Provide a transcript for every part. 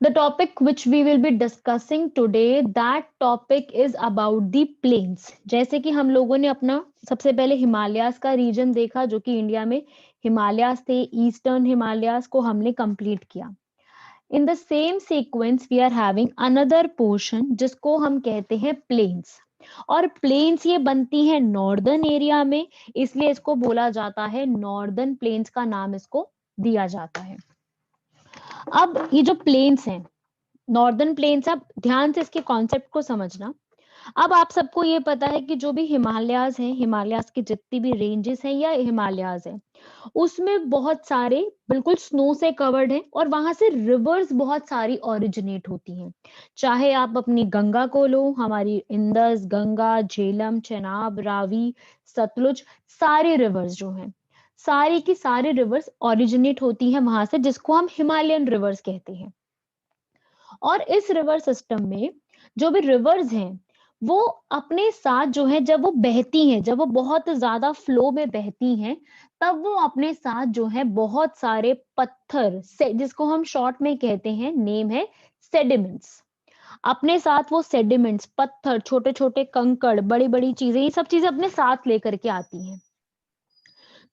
The topic which we will be discussing today, that topic is about the plains. जैसे कि हम लोगों ने अपना सबसे पहले हिमालयाज का रीजन देखा, जो कि इंडिया में हिमालयाज थे, ईस्टर्न हिमालयाज को हमने कंप्लीट किया. In the same sequence we are having another portion जिसको हम कहते हैं प्लेन्स. और प्लेन्स ये बनती है नॉर्दर्न एरिया में, इसलिए इसको बोला जाता है नॉर्दर्न प्लेन्स का नाम इसको दिया जाता है. अब ये जो प्लेन्स हैं, नॉर्दर्न प्लेन्स, अब ध्यान से इसके कॉन्सेप्ट को समझना. अब आप सबको ये पता है कि जो भी हिमालयाज हैं, हिमालयाज की जितनी भी रेंजेस हैं या हिमालयाज हैं, उसमें बहुत सारे बिल्कुल स्नो से कवर्ड हैं और वहां से रिवर्स बहुत सारी ओरिजिनेट होती हैं. चाहे आप अपनी गंगा को लो, हमारी इंदस, गंगा, झेलम, चेनाब, रावी, सतलुज, सारे रिवर्स जो हैं, सारी की सारी रिवर्स ओरिजिनेट होती हैं वहां से, जिसको हम हिमालयन रिवर्स कहते हैं. और इस रिवर सिस्टम में जो भी रिवर्स हैं, वो अपने साथ जो है, जब वो बहती हैं, जब वो बहुत ज्यादा फ्लो में बहती हैं, तब वो अपने साथ जो है बहुत सारे पत्थर से, जिसको हम शॉर्ट में कहते हैं, नेम है सेडिमेंट्स. अपने साथ वो सेडिमेंट्स, पत्थर, छोटे छोटे कंकड़, बड़ी बड़ी चीजें, ये सब चीजें अपने साथ लेकर के आती हैं.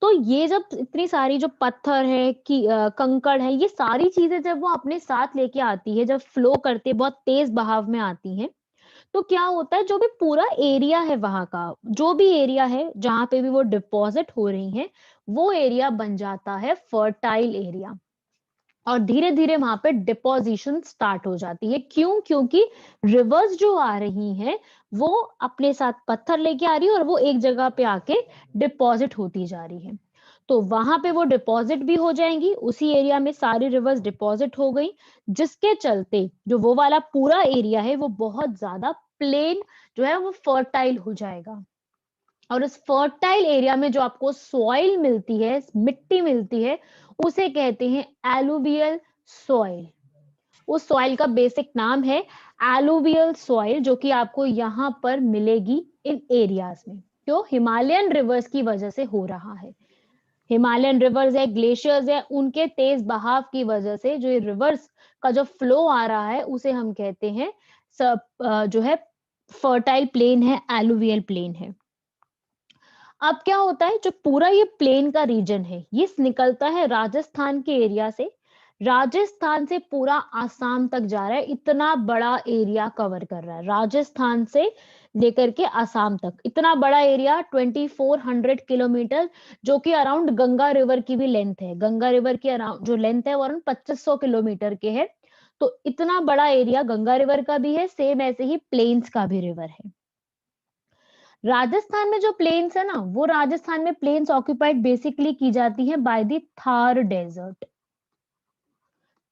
तो ये जब इतनी सारी जो पत्थर है कि कंकड़ है, ये सारी चीजें जब वो अपने साथ लेके आती है, जब फ्लो करते बहुत तेज बहाव में आती हैं, तो क्या होता है, जो भी पूरा एरिया है वहां का, जो भी एरिया है जहां पे भी वो डिपॉजिट हो रही है, वो एरिया बन जाता है फर्टाइल एरिया. और धीरे धीरे वहां पे डिपोजिशन स्टार्ट हो जाती है. क्यों? क्योंकि रिवर्स जो आ रही हैं, वो अपने साथ पत्थर लेके आ रही है और वो एक जगह पे आके डिपॉजिट होती जा रही है. तो वहां पे वो डिपॉजिट भी हो जाएंगी, उसी एरिया में सारी रिवर्स डिपॉजिट हो गई, जिसके चलते जो वो वाला पूरा एरिया है, वो बहुत ज्यादा प्लेन जो है वो फर्टाइल हो जाएगा. और उस फर्टाइल एरिया में जो आपको सॉइल मिलती है, मिट्टी मिलती है, उसे कहते हैं एलुवियल सॉइल. उस सॉइल का बेसिक नाम है एलुवियल सॉइल, जो कि आपको यहाँ पर मिलेगी इन एरियाज में. क्यों? हिमालयन रिवर्स की वजह से हो रहा है. हिमालयन रिवर्स है, ग्लेशियर्स है, उनके तेज बहाव की वजह से जो ये रिवर्स का जो फ्लो आ रहा है, उसे हम कहते हैं जो है फर्टाइल प्लेन है, एलुवियल प्लेन है. अब क्या होता है, जो पूरा ये प्लेन का रीजन है, ये निकलता है राजस्थान के एरिया से. राजस्थान से पूरा आसाम तक जा रहा है, इतना बड़ा एरिया कवर कर रहा है. राजस्थान से लेकर के आसाम तक इतना बड़ा एरिया, 2400 किलोमीटर, जो कि अराउंड गंगा रिवर की भी लेंथ है. गंगा रिवर की अराउंड जो लेंथ है वो अराउंड 2500 किलोमीटर के है. तो इतना बड़ा एरिया गंगा रिवर का भी है, सेम ऐसे ही प्लेन्स का भी रिवर है. राजस्थान में जो प्लेन्स है ना, वो राजस्थान में प्लेन्स ऑक्यूपाइड बेसिकली की जाती है by the Thar desert.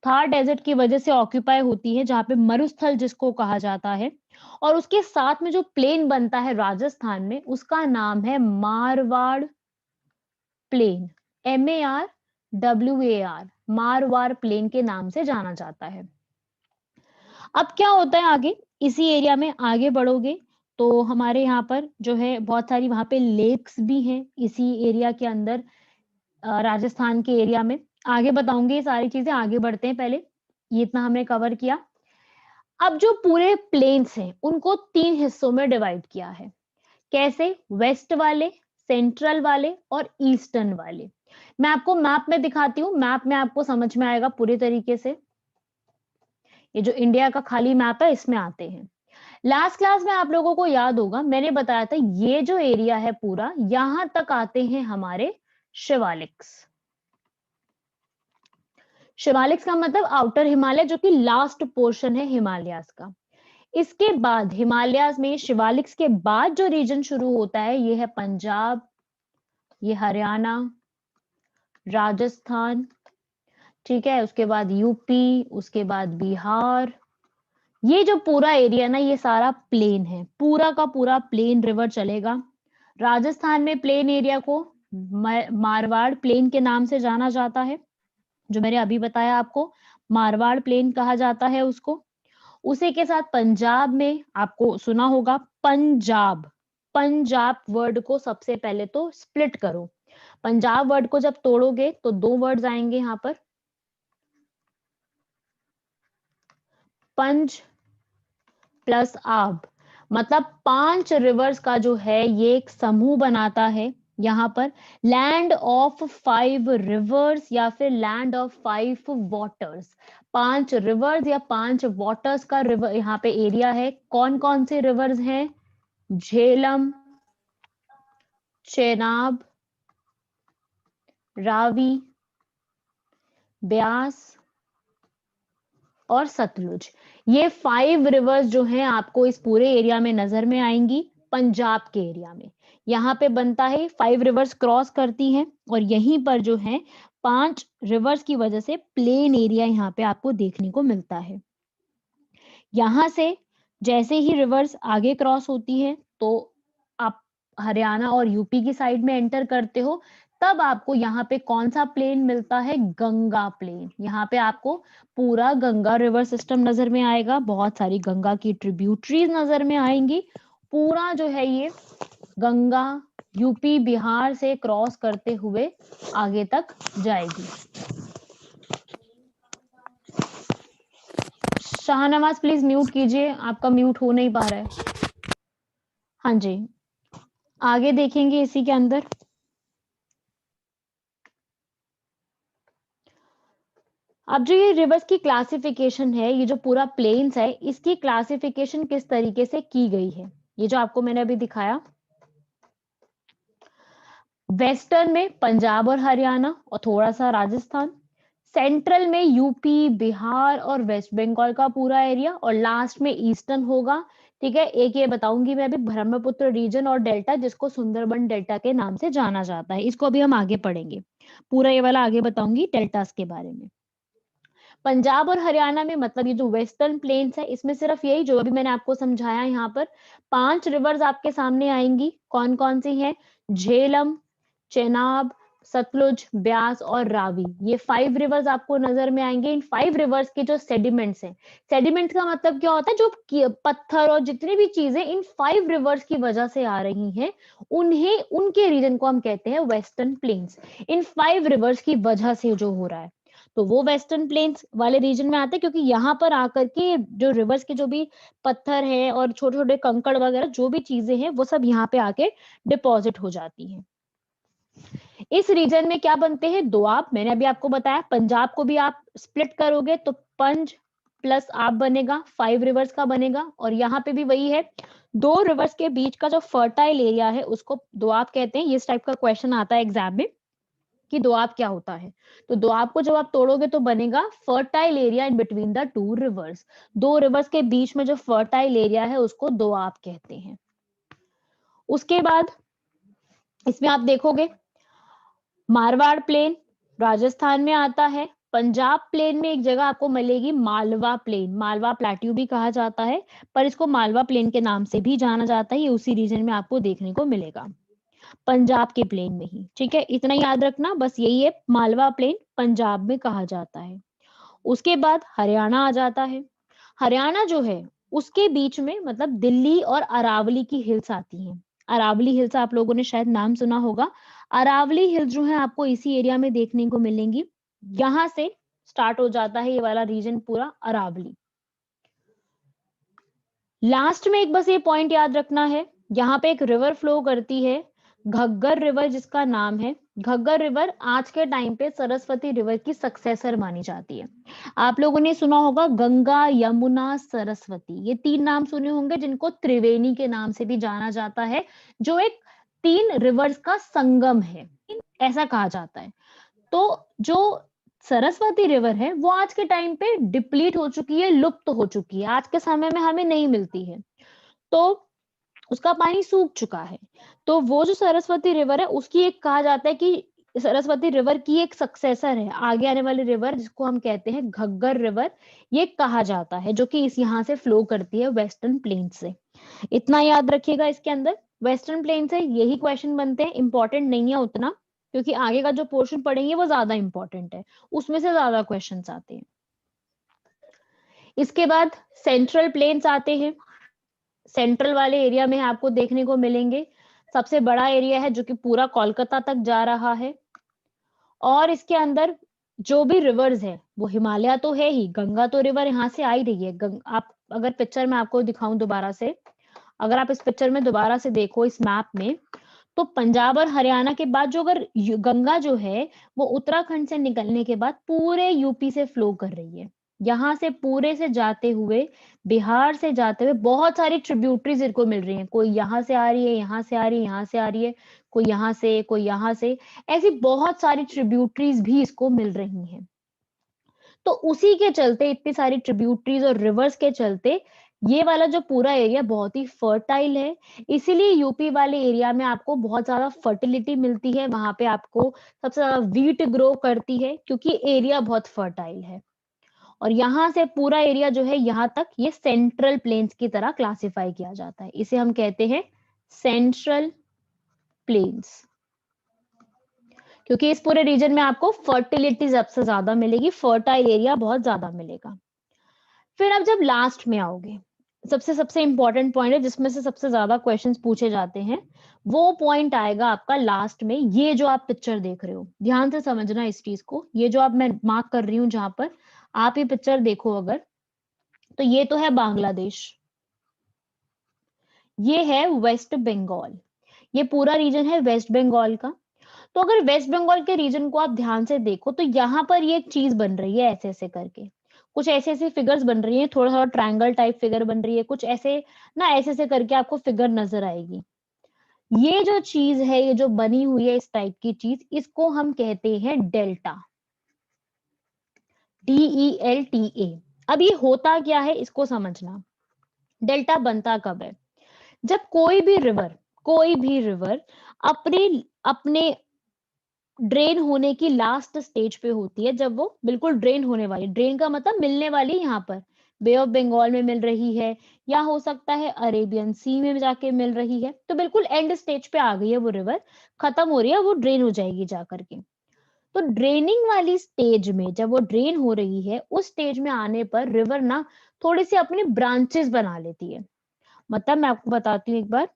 Thar desert की वजह से ऑक्यूपाई होती है, जहां पे मरुस्थल जिसको कहा जाता है. और उसके साथ में जो प्लेन बनता है राजस्थान में, उसका नाम है Marwar plain. MARWAR, Marwar plain के नाम से जाना जाता है. अब क्या होता है आगे, इसी एरिया में आगे बढ़ोगे तो हमारे यहाँ पर जो है बहुत सारी वहां पे लेक्स भी हैं इसी एरिया के अंदर. राजस्थान के एरिया में आगे बताऊंगी ये सारी चीजें. आगे बढ़ते हैं, पहले ये इतना हमने कवर किया. अब जो पूरे प्लेन्स हैं, उनको 3 हिस्सों में डिवाइड किया है. कैसे? वेस्ट वाले, सेंट्रल वाले और ईस्टर्न वाले. मैं आपको मैप में दिखाती हूँ, मैप में आपको समझ में आएगा पूरी तरीके से. ये जो इंडिया का खाली मैप है, इसमें आते हैं. लास्ट क्लास में आप लोगों को याद होगा, मैंने बताया था ये जो एरिया है पूरा, यहां तक आते हैं हमारे शिवालिक्स. शिवालिक्स का मतलब आउटर हिमालय, जो कि लास्ट पोर्शन है हिमालयास का. इसके बाद हिमालयास में शिवालिक्स के बाद जो रीजन शुरू होता है, ये है पंजाब, ये हरियाणा, राजस्थान, ठीक है, उसके बाद यूपी, उसके बाद बिहार. ये जो पूरा एरिया ना, ये सारा प्लेन है, पूरा का पूरा प्लेन रिवर चलेगा. राजस्थान में प्लेन एरिया को मारवाड़ प्लेन के नाम से जाना जाता है, जो मैंने अभी बताया आपको, मारवाड़ प्लेन कहा जाता है उसको. उसी के साथ पंजाब में आपको सुना होगा पंजाब. पंजाब वर्ड को सबसे पहले तो स्प्लिट करो. पंजाब वर्ड को जब तोड़ोगे तो 2 वर्ड्स आएंगे यहाँ पर. पंज प्लस आब, मतलब 5 रिवर्स का जो है ये एक समूह बनाता है। यहाँ पर लैंड ऑफ 5 रिवर्स या फिर लैंड ऑफ 5 वाटर्स, 5 रिवर्स या 5 वाटर्स का रिवर यहाँ पे एरिया है। कौन कौन से रिवर्स हैं? झेलम, चेनाब, रावी, ब्यास और सतलुज। ये 5 रिवर्स जो हैं आपको इस पूरे एरिया में नजर में आएंगी, पंजाब के एरिया में। यहाँ पे बनता है 5 रिवर्स क्रॉस करती हैं और यहीं पर जो है 5 रिवर्स की वजह से प्लेन एरिया यहाँ पे आपको देखने को मिलता है। यहाँ से जैसे ही रिवर्स आगे क्रॉस होती है तो आप हरियाणा और यूपी की साइड में एंटर करते हो, तब आपको यहाँ पे कौन सा प्लेन मिलता है? गंगा प्लेन। यहाँ पे आपको पूरा गंगा रिवर सिस्टम नजर में आएगा, बहुत सारी गंगा की ट्रिब्यूटरीज नजर में आएंगी। पूरा जो है ये गंगा यूपी बिहार से क्रॉस करते हुए आगे तक जाएगी। शाहनवाज प्लीज म्यूट कीजिए, आपका म्यूट हो नहीं पा रहा है। हाँ जी, आगे देखेंगे इसी के अंदर। अब जो ये रिवर्स की क्लासिफिकेशन है, ये जो पूरा प्लेन्स है, इसकी क्लासिफिकेशन किस तरीके से की गई है, ये जो आपको मैंने अभी दिखाया। वेस्टर्न में पंजाब और हरियाणा और थोड़ा सा राजस्थान, सेंट्रल में यूपी बिहार और वेस्ट बंगाल का पूरा एरिया, और लास्ट में ईस्टर्न होगा। ठीक है, एक ये बताऊंगी मैं अभी ब्रह्मपुत्र रीजन और डेल्टा, जिसको सुंदरबन डेल्टा के नाम से जाना जाता है, इसको अभी हम आगे पढ़ेंगे। पूरा ये वाला आगे बताऊंगी डेल्टास के बारे में। पंजाब और हरियाणा में मतलब ये जो वेस्टर्न प्लेन्स है, इसमें सिर्फ यही जो अभी मैंने आपको समझाया, यहाँ पर 5 रिवर्स आपके सामने आएंगी। कौन कौन सी हैं? झेलम, चेनाब, सतलुज, ब्यास और रावी। ये 5 रिवर्स आपको नजर में आएंगे। इन 5 रिवर्स के जो सेडिमेंट्स हैं, सेडिमेंट्स का मतलब क्या होता है? जो पत्थर और जितनी भी चीजें इन 5 रिवर्स की वजह से आ रही हैं, उन्हें उनके रीजन को हम कहते हैं वेस्टर्न प्लेन्स। इन 5 रिवर्स की वजह से जो हो रहा है, तो वो वेस्टर्न प्लेन्स वाले रीजन में आते हैं, क्योंकि यहाँ पर आकर के जो रिवर्स के जो भी पत्थर हैं और छोटे छोटे कंकड़ वगैरह जो भी चीजें हैं, वो सब यहाँ पे आके डिपॉजिट हो जाती हैं। इस रीजन में क्या बनते हैं? दोआब। मैंने अभी आपको बताया, पंजाब को भी आप स्प्लिट करोगे तो पंज प्लस आप बनेगा, 5 रिवर्स का बनेगा। और यहाँ पे भी वही है, 2 रिवर्स के बीच का जो फर्टाइल एरिया है उसको दोआब कहते हैं। इस टाइप का क्वेश्चन आता है एग्जाम में कि दोआब क्या होता है, तो दोआब को जब आप तोड़ोगे तो बनेगा fertile area in between the 2 reverse. 2 reverse के बीच में जो फर्टाइल एरिया है उसको दोआब कहते हैं। उसके बाद इसमें आप देखोगे मारवाड़ प्लेन राजस्थान में आता है। पंजाब प्लेन में एक जगह आपको मिलेगी मालवा प्लेन, मालवा प्लेट्यू भी कहा जाता है, पर इसको मालवा प्लेन के नाम से भी जाना जाता है। ये उसी रीजन में आपको देखने को मिलेगा, पंजाब के प्लेन में ही। ठीक है, इतना याद रखना, बस यही है, मालवा प्लेन पंजाब में कहा जाता है। उसके बाद हरियाणा आ जाता है। हरियाणा जो है उसके बीच में मतलब दिल्ली और अरावली की हिल्स आती हैं। अरावली हिल्स आप लोगों ने शायद नाम सुना होगा। अरावली हिल्स जो है आपको इसी एरिया में देखने को मिलेंगी। यहां से स्टार्ट हो जाता है ये वाला रीजन पूरा अरावली। लास्ट में एक बस ये पॉइंट याद रखना है, यहाँ पे एक रिवर फ्लो करती है, घग्गर रिवर जिसका नाम है। घग्गर रिवर आज के टाइम पे सरस्वती रिवर की सक्सेसर मानी जाती है। आप लोगों ने सुना होगा गंगा यमुना सरस्वती, ये 3 नाम सुने होंगे, जिनको त्रिवेणी के नाम से भी जाना जाता है, जो एक 3 रिवर्स का संगम है, ऐसा कहा जाता है। तो जो सरस्वती रिवर है वो आज के टाइम पे डिप्लीट हो चुकी है, लुप्त हो चुकी है, आज के समय में हमें नहीं मिलती है, तो उसका पानी सूख चुका है। तो वो जो सरस्वती रिवर है उसकी एक कहा जाता है कि सरस्वती रिवर की एक सक्सेसर है, आगे आने वाली रिवर जिसको हम कहते हैं घग्गर रिवर, ये कहा जाता है, जो कि इस यहाँ से फ्लो करती है वेस्टर्न प्लेन से। इतना याद रखिएगा, इसके अंदर वेस्टर्न प्लेन से यही क्वेश्चन बनते हैं, इंपॉर्टेंट नहीं है उतना, क्योंकि आगे का जो पोर्शन पढ़ेंगे वो ज्यादा इंपॉर्टेंट है, उसमें से ज्यादा क्वेश्चंस आते हैं। इसके बाद सेंट्रल प्लेन्स आते हैं। सेंट्रल वाले एरिया में आपको देखने को मिलेंगे, सबसे बड़ा एरिया है जो कि पूरा कोलकाता तक जा रहा है, और इसके अंदर जो भी रिवर्स है वो हिमालय तो है ही, गंगा तो रिवर यहाँ से आ ही रही है। आप अगर पिक्चर में आपको दिखाऊं दोबारा से, अगर आप इस पिक्चर में दोबारा से देखो इस मैप में, तो पंजाब और हरियाणा के बाद जो अगर गंगा जो है वो उत्तराखंड से निकलने के बाद पूरे यूपी से फ्लो कर रही है। यहाँ से पूरे से जाते हुए, बिहार से जाते हुए बहुत सारी ट्रिब्यूटरीज इनको मिल रही हैं। कोई यहाँ से आ रही है, यहाँ से आ रही है, यहाँ से आ रही है, कोई यहाँ से, कोई यहाँ से, ऐसी बहुत सारी ट्रिब्यूटरीज भी इसको मिल रही हैं। तो उसी के चलते, इतनी सारी ट्रिब्यूटरीज और रिवर्स के चलते, ये वाला जो पूरा एरिया बहुत ही फर्टाइल है। इसीलिए यूपी वाले एरिया में आपको बहुत ज्यादा फर्टिलिटी मिलती है। वहां पे आपको सबसे ज्यादा वीट ग्रो करती है क्योंकि एरिया बहुत फर्टाइल है। और यहाँ से पूरा एरिया जो है यहाँ तक, ये सेंट्रल प्लेन्स की तरह क्लासिफाई किया जाता है। इसे हम कहते हैं सेंट्रल प्लेन्स, क्योंकि इस पूरे रीजन में आपको फर्टिलिटी सबसे ज्यादा मिलेगी, फर्टाइल एरिया बहुत ज्यादा मिलेगा। फिर अब जब लास्ट में आओगे, सबसे सबसे इंपॉर्टेंट पॉइंट है जिसमें से सबसे ज्यादा क्वेश्चंस पूछे जाते हैं, वो पॉइंट आएगा आपका लास्ट में। ये जो आप पिक्चर देख रहे हो, ध्यान से समझना इस चीज को। ये जो आप मैं मार्क कर रही हूँ जहां पर आप ये पिक्चर देखो अगर, तो ये तो है बांग्लादेश, ये है वेस्ट बंगाल, ये पूरा रीजन है वेस्ट बंगाल का। तो अगर वेस्ट बंगाल के रीजन को आप ध्यान से देखो, तो यहाँ पर ये एक चीज बन रही है ऐसे ऐसे करके, कुछ ऐसे ऐसे फिगर्स बन रही है, थोड़ा थोड़ा ट्रायंगल टाइप फिगर बन रही है, कुछ ऐसे ना, ऐसे ऐसे करके आपको फिगर नजर आएगी। ये जो चीज है, ये जो बनी हुई है इस टाइप की चीज, इसको हम कहते हैं डेल्टा, DELTA। अब ये होता क्या है इसको समझना। डेल्टा बनता कब है? जब कोई भी रिवर अपने अपने ड्रेन होने की लास्ट स्टेज पे होती है, जब वो बिल्कुल ड्रेन होने वाली, ड्रेन का मतलब मिलने वाली, यहाँ पर बे ऑफ बंगाल में मिल रही है, या हो सकता है अरेबियन सी में जाके मिल रही है, तो बिल्कुल एंड स्टेज पे आ गई है वो रिवर, खत्म हो रही है, वो ड्रेन हो जाएगी जा करके। तो ड्रेनिंग वाली स्टेज में जब वो ड्रेन हो रही है, उस स्टेज में आने पर रिवर ना थोड़ी सी अपनी ब्रांचेस बना लेती है। मतलब मैं आपको बताती हूँ एक बार,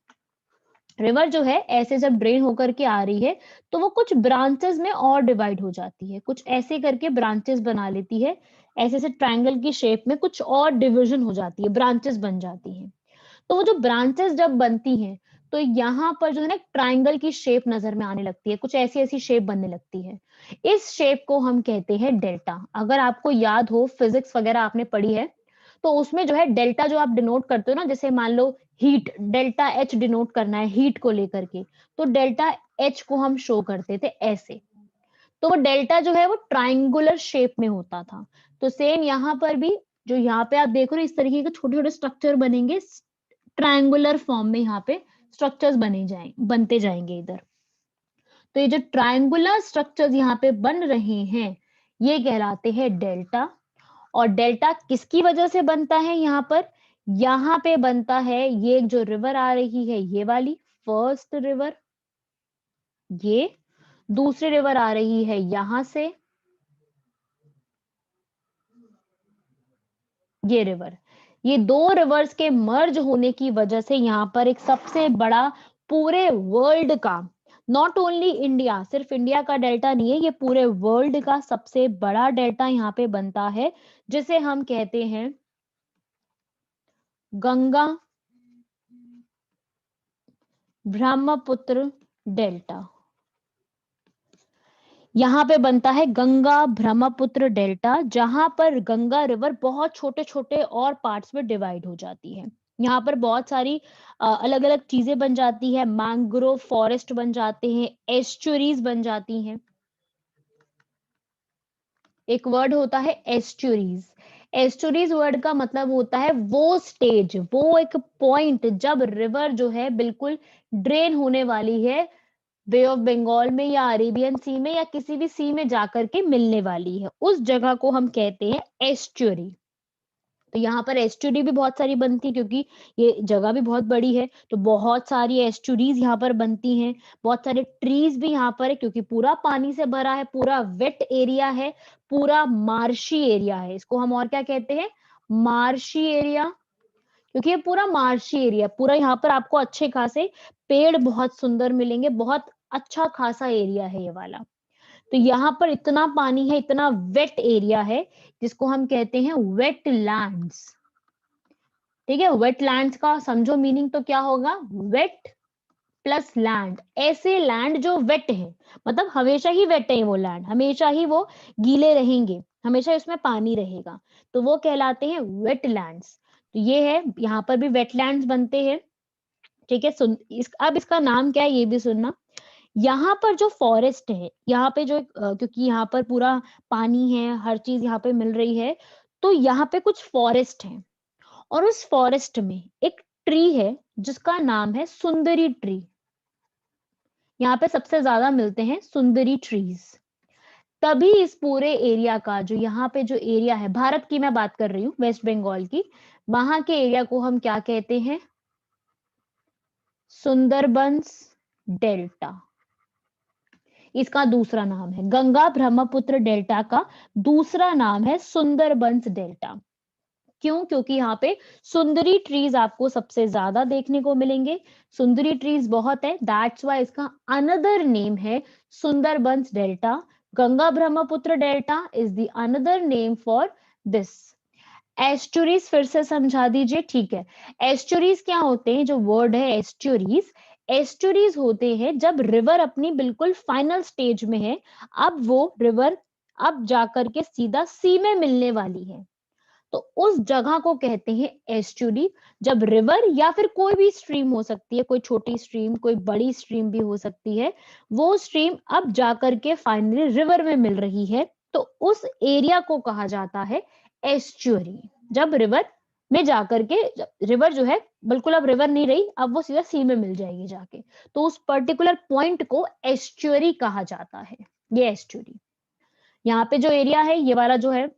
रिवर जो है ऐसे जब ड्रेन होकर के आ रही है, तो वो कुछ ब्रांचेस में और डिवाइड हो जाती है, कुछ ऐसे करके ब्रांचेस बना लेती है, ऐसे ऐसे ट्रायंगल की शेप में कुछ और डिवीजन हो जाती है, ब्रांचेस बन जाती हैं। तो वो जो ब्रांचेस जब बनती हैं, तो यहाँ पर जो है ना ट्रायंगल की शेप नजर में आने लगती है, कुछ ऐसी ऐसी शेप बनने लगती है। इस शेप को हम कहते हैं डेल्टा। अगर आपको याद हो, फिजिक्स वगैरह आपने पढ़ी है, तो उसमें जो है डेल्टा जो आप डिनोट करते हो ना, जैसे मान low heat, delta H denote करना है हीट को लेकर के, तो डेल्टा एच को हम शो करते थे ऐसे। तो वो डेल्टा जो है वो ट्राइंगुलर शेप में होता था। तो सेम यहाँ पर भी, जो यहाँ पे आप देख रहे हो, इस तरीके के छोटे छोटे स्ट्रक्चर बनेंगे ट्रायंगुलर फॉर्म में, यहाँ पे स्ट्रक्चर्स बनते जाएंगे इधर। तो ये जो ट्रायंगुलर स्ट्रक्चर्स यहाँ पे बन रहे हैं, ये कहलाते हैं डेल्टा। और डेल्टा किसकी वजह से बनता है? यहाँ पे बनता है, ये जो रिवर आ रही है ये वाली, फर्स्ट रिवर, ये दूसरी रिवर आ रही है यहां से, ये रिवर, ये दो रिवर्स के मर्ज होने की वजह से यहाँ पर एक सबसे बड़ा, पूरे वर्ल्ड का, नॉट ओनली इंडिया, सिर्फ इंडिया का डेल्टा नहीं है, ये पूरे वर्ल्ड का सबसे बड़ा डेल्टा यहाँ पे बनता है, जिसे हम कहते हैं गंगा ब्रह्मपुत्र डेल्टा। यहाँ पे बनता है गंगा ब्रह्मपुत्र डेल्टा, जहां पर गंगा रिवर बहुत छोटे छोटे और पार्ट्स में डिवाइड हो जाती है। यहाँ पर बहुत सारी अलग अलग चीजें बन जाती है, मैंग्रोव फॉरेस्ट बन जाते हैं, एस्चुरीज बन जाती हैं। एक वर्ड होता है एस्चुरीज। एस्चुरीज वर्ड का मतलब होता है वो स्टेज, वो एक पॉइंट जब रिवर जो है बिल्कुल ड्रेन होने वाली है, बे ऑफ बंगाल में या अरेबियन सी में या किसी भी सी में जाकर के मिलने वाली है, उस जगह को हम कहते हैं एस्चुरी। तो यहाँ पर एस्चुरी भी बहुत सारी बनती है, क्योंकि ये जगह भी बहुत बड़ी है, तो बहुत सारी एस्चुरीज यहाँ पर बनती हैं। बहुत सारे ट्रीज भी यहाँ पर है, क्योंकि पूरा पानी से भरा है, पूरा वेट एरिया है, पूरा मार्शी एरिया है। इसको हम और क्या कहते हैं? Marshy area. क्योंकि ये पूरा मार्शी एरिया, पूरा यहाँ पर आपको अच्छे खासे पेड़ बहुत सुंदर मिलेंगे, बहुत अच्छा खासा एरिया है ये वाला। तो यहाँ पर इतना पानी है, इतना वेट एरिया है जिसको हम कहते हैं वेटलैंड्स। ठीक है, वेटलैंड्स का समझो मीनिंग तो क्या होगा, वेट प्लस लैंड, ऐसे लैंड जो वेट है, मतलब हमेशा ही वेट है वो लैंड, हमेशा ही वो गीले रहेंगे, हमेशा उसमें पानी रहेगा, तो वो कहलाते हैं वेटलैंड्स। तो ये है, यहाँ पर भी वेटलैंड्स बनते हैं। ठीक है, अब इसका नाम क्या है ये भी सुनना। यहाँ पर जो फॉरेस्ट है, यहाँ पे जो क्योंकि यहाँ पर पूरा पानी है, हर चीज यहाँ पे मिल रही है, तो यहाँ पे कुछ फॉरेस्ट है, और उस फॉरेस्ट में एक ट्री है जिसका नाम है सुंदरी ट्री। यहाँ पे सबसे ज्यादा मिलते हैं सुंदरी ट्रीज। तभी इस पूरे एरिया का, जो यहाँ पे जो एरिया है, भारत की मैं बात कर रही हूँ, वेस्ट बंगाल की, वहां के एरिया को हम क्या कहते हैं, सुंदरबंस डेल्टा। इसका दूसरा नाम है, गंगा ब्रह्मपुत्र डेल्टा का दूसरा नाम है सुंदरबंस डेल्टा। क्यों? क्योंकि यहाँ पे सुंदरी ट्रीज आपको सबसे ज्यादा देखने को मिलेंगे, सुंदरी ट्रीज बहुत है, दैट्स वाई इसका अनदर नेम है Sundarbans delta. Ganga Brahmaputra delta is the another name for this. Estuaries फिर से समझा दीजिए, ठीक है। एस्चुरीज क्या होते हैं, जो वर्ड है एस्चुरीज, एस्चुरीज होते हैं जब रिवर अपनी बिल्कुल फाइनल स्टेज में है, अब वो रिवर अब जाकर के सीधा सी में मिलने वाली है, तो उस जगह को कहते हैं एस्चुरी। जब रिवर या फिर कोई भी स्ट्रीम हो सकती है, कोई छोटी स्ट्रीम, कोई बड़ी स्ट्रीम भी हो सकती है, वो स्ट्रीम अब जाकर के फाइनली रिवर में मिल रही है, तो उस एरिया को कहा जाता है एस्चुरी। जब रिवर में जाकर के, रिवर जो है बिल्कुल अब रिवर नहीं रही, अब वो सीधा सी में मिल जाएगी जाके, तो उस पर्टिकुलर पॉइंट को एस्चुरी कहा जाता है। ये एस्चुरी, यहाँ पे जो एरिया है ये वाला जो है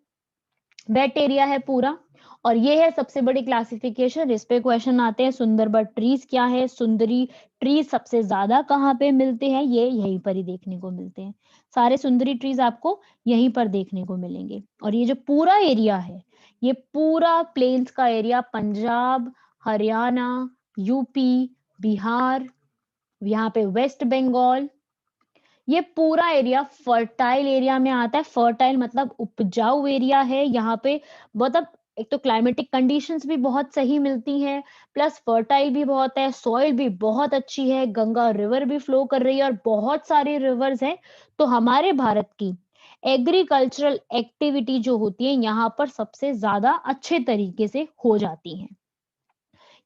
वेट एरिया है पूरा, और ये है सबसे बड़ी क्लासिफिकेशन। इस पे क्वेश्चन आते हैं, सुंदरबन ट्रीज क्या है, सुंदरी ट्रीज सबसे ज्यादा कहाँ पे मिलते हैं, ये यहीं पर ही देखने को मिलते हैं, सारे सुंदरी ट्रीज आपको यहीं पर देखने को मिलेंगे। और ये जो पूरा एरिया है, ये पूरा प्लेन्स का एरिया, पंजाब, हरियाणा, यूपी, बिहार, यहाँ पे वेस्ट बंगाल, ये पूरा एरिया फर्टाइल एरिया में आता है। फर्टाइल मतलब उपजाऊ एरिया है, यहाँ पे मतलब एक तो क्लाइमेटिक कंडीशंस भी बहुत सही मिलती हैं, प्लस फर्टाइल भी बहुत है, सॉइल भी बहुत अच्छी है, गंगा रिवर भी फ्लो कर रही है, और बहुत सारे रिवर्स हैं। तो हमारे भारत की एग्रीकल्चरल एक्टिविटी जो होती है यहाँ पर सबसे ज्यादा अच्छे तरीके से हो जाती है।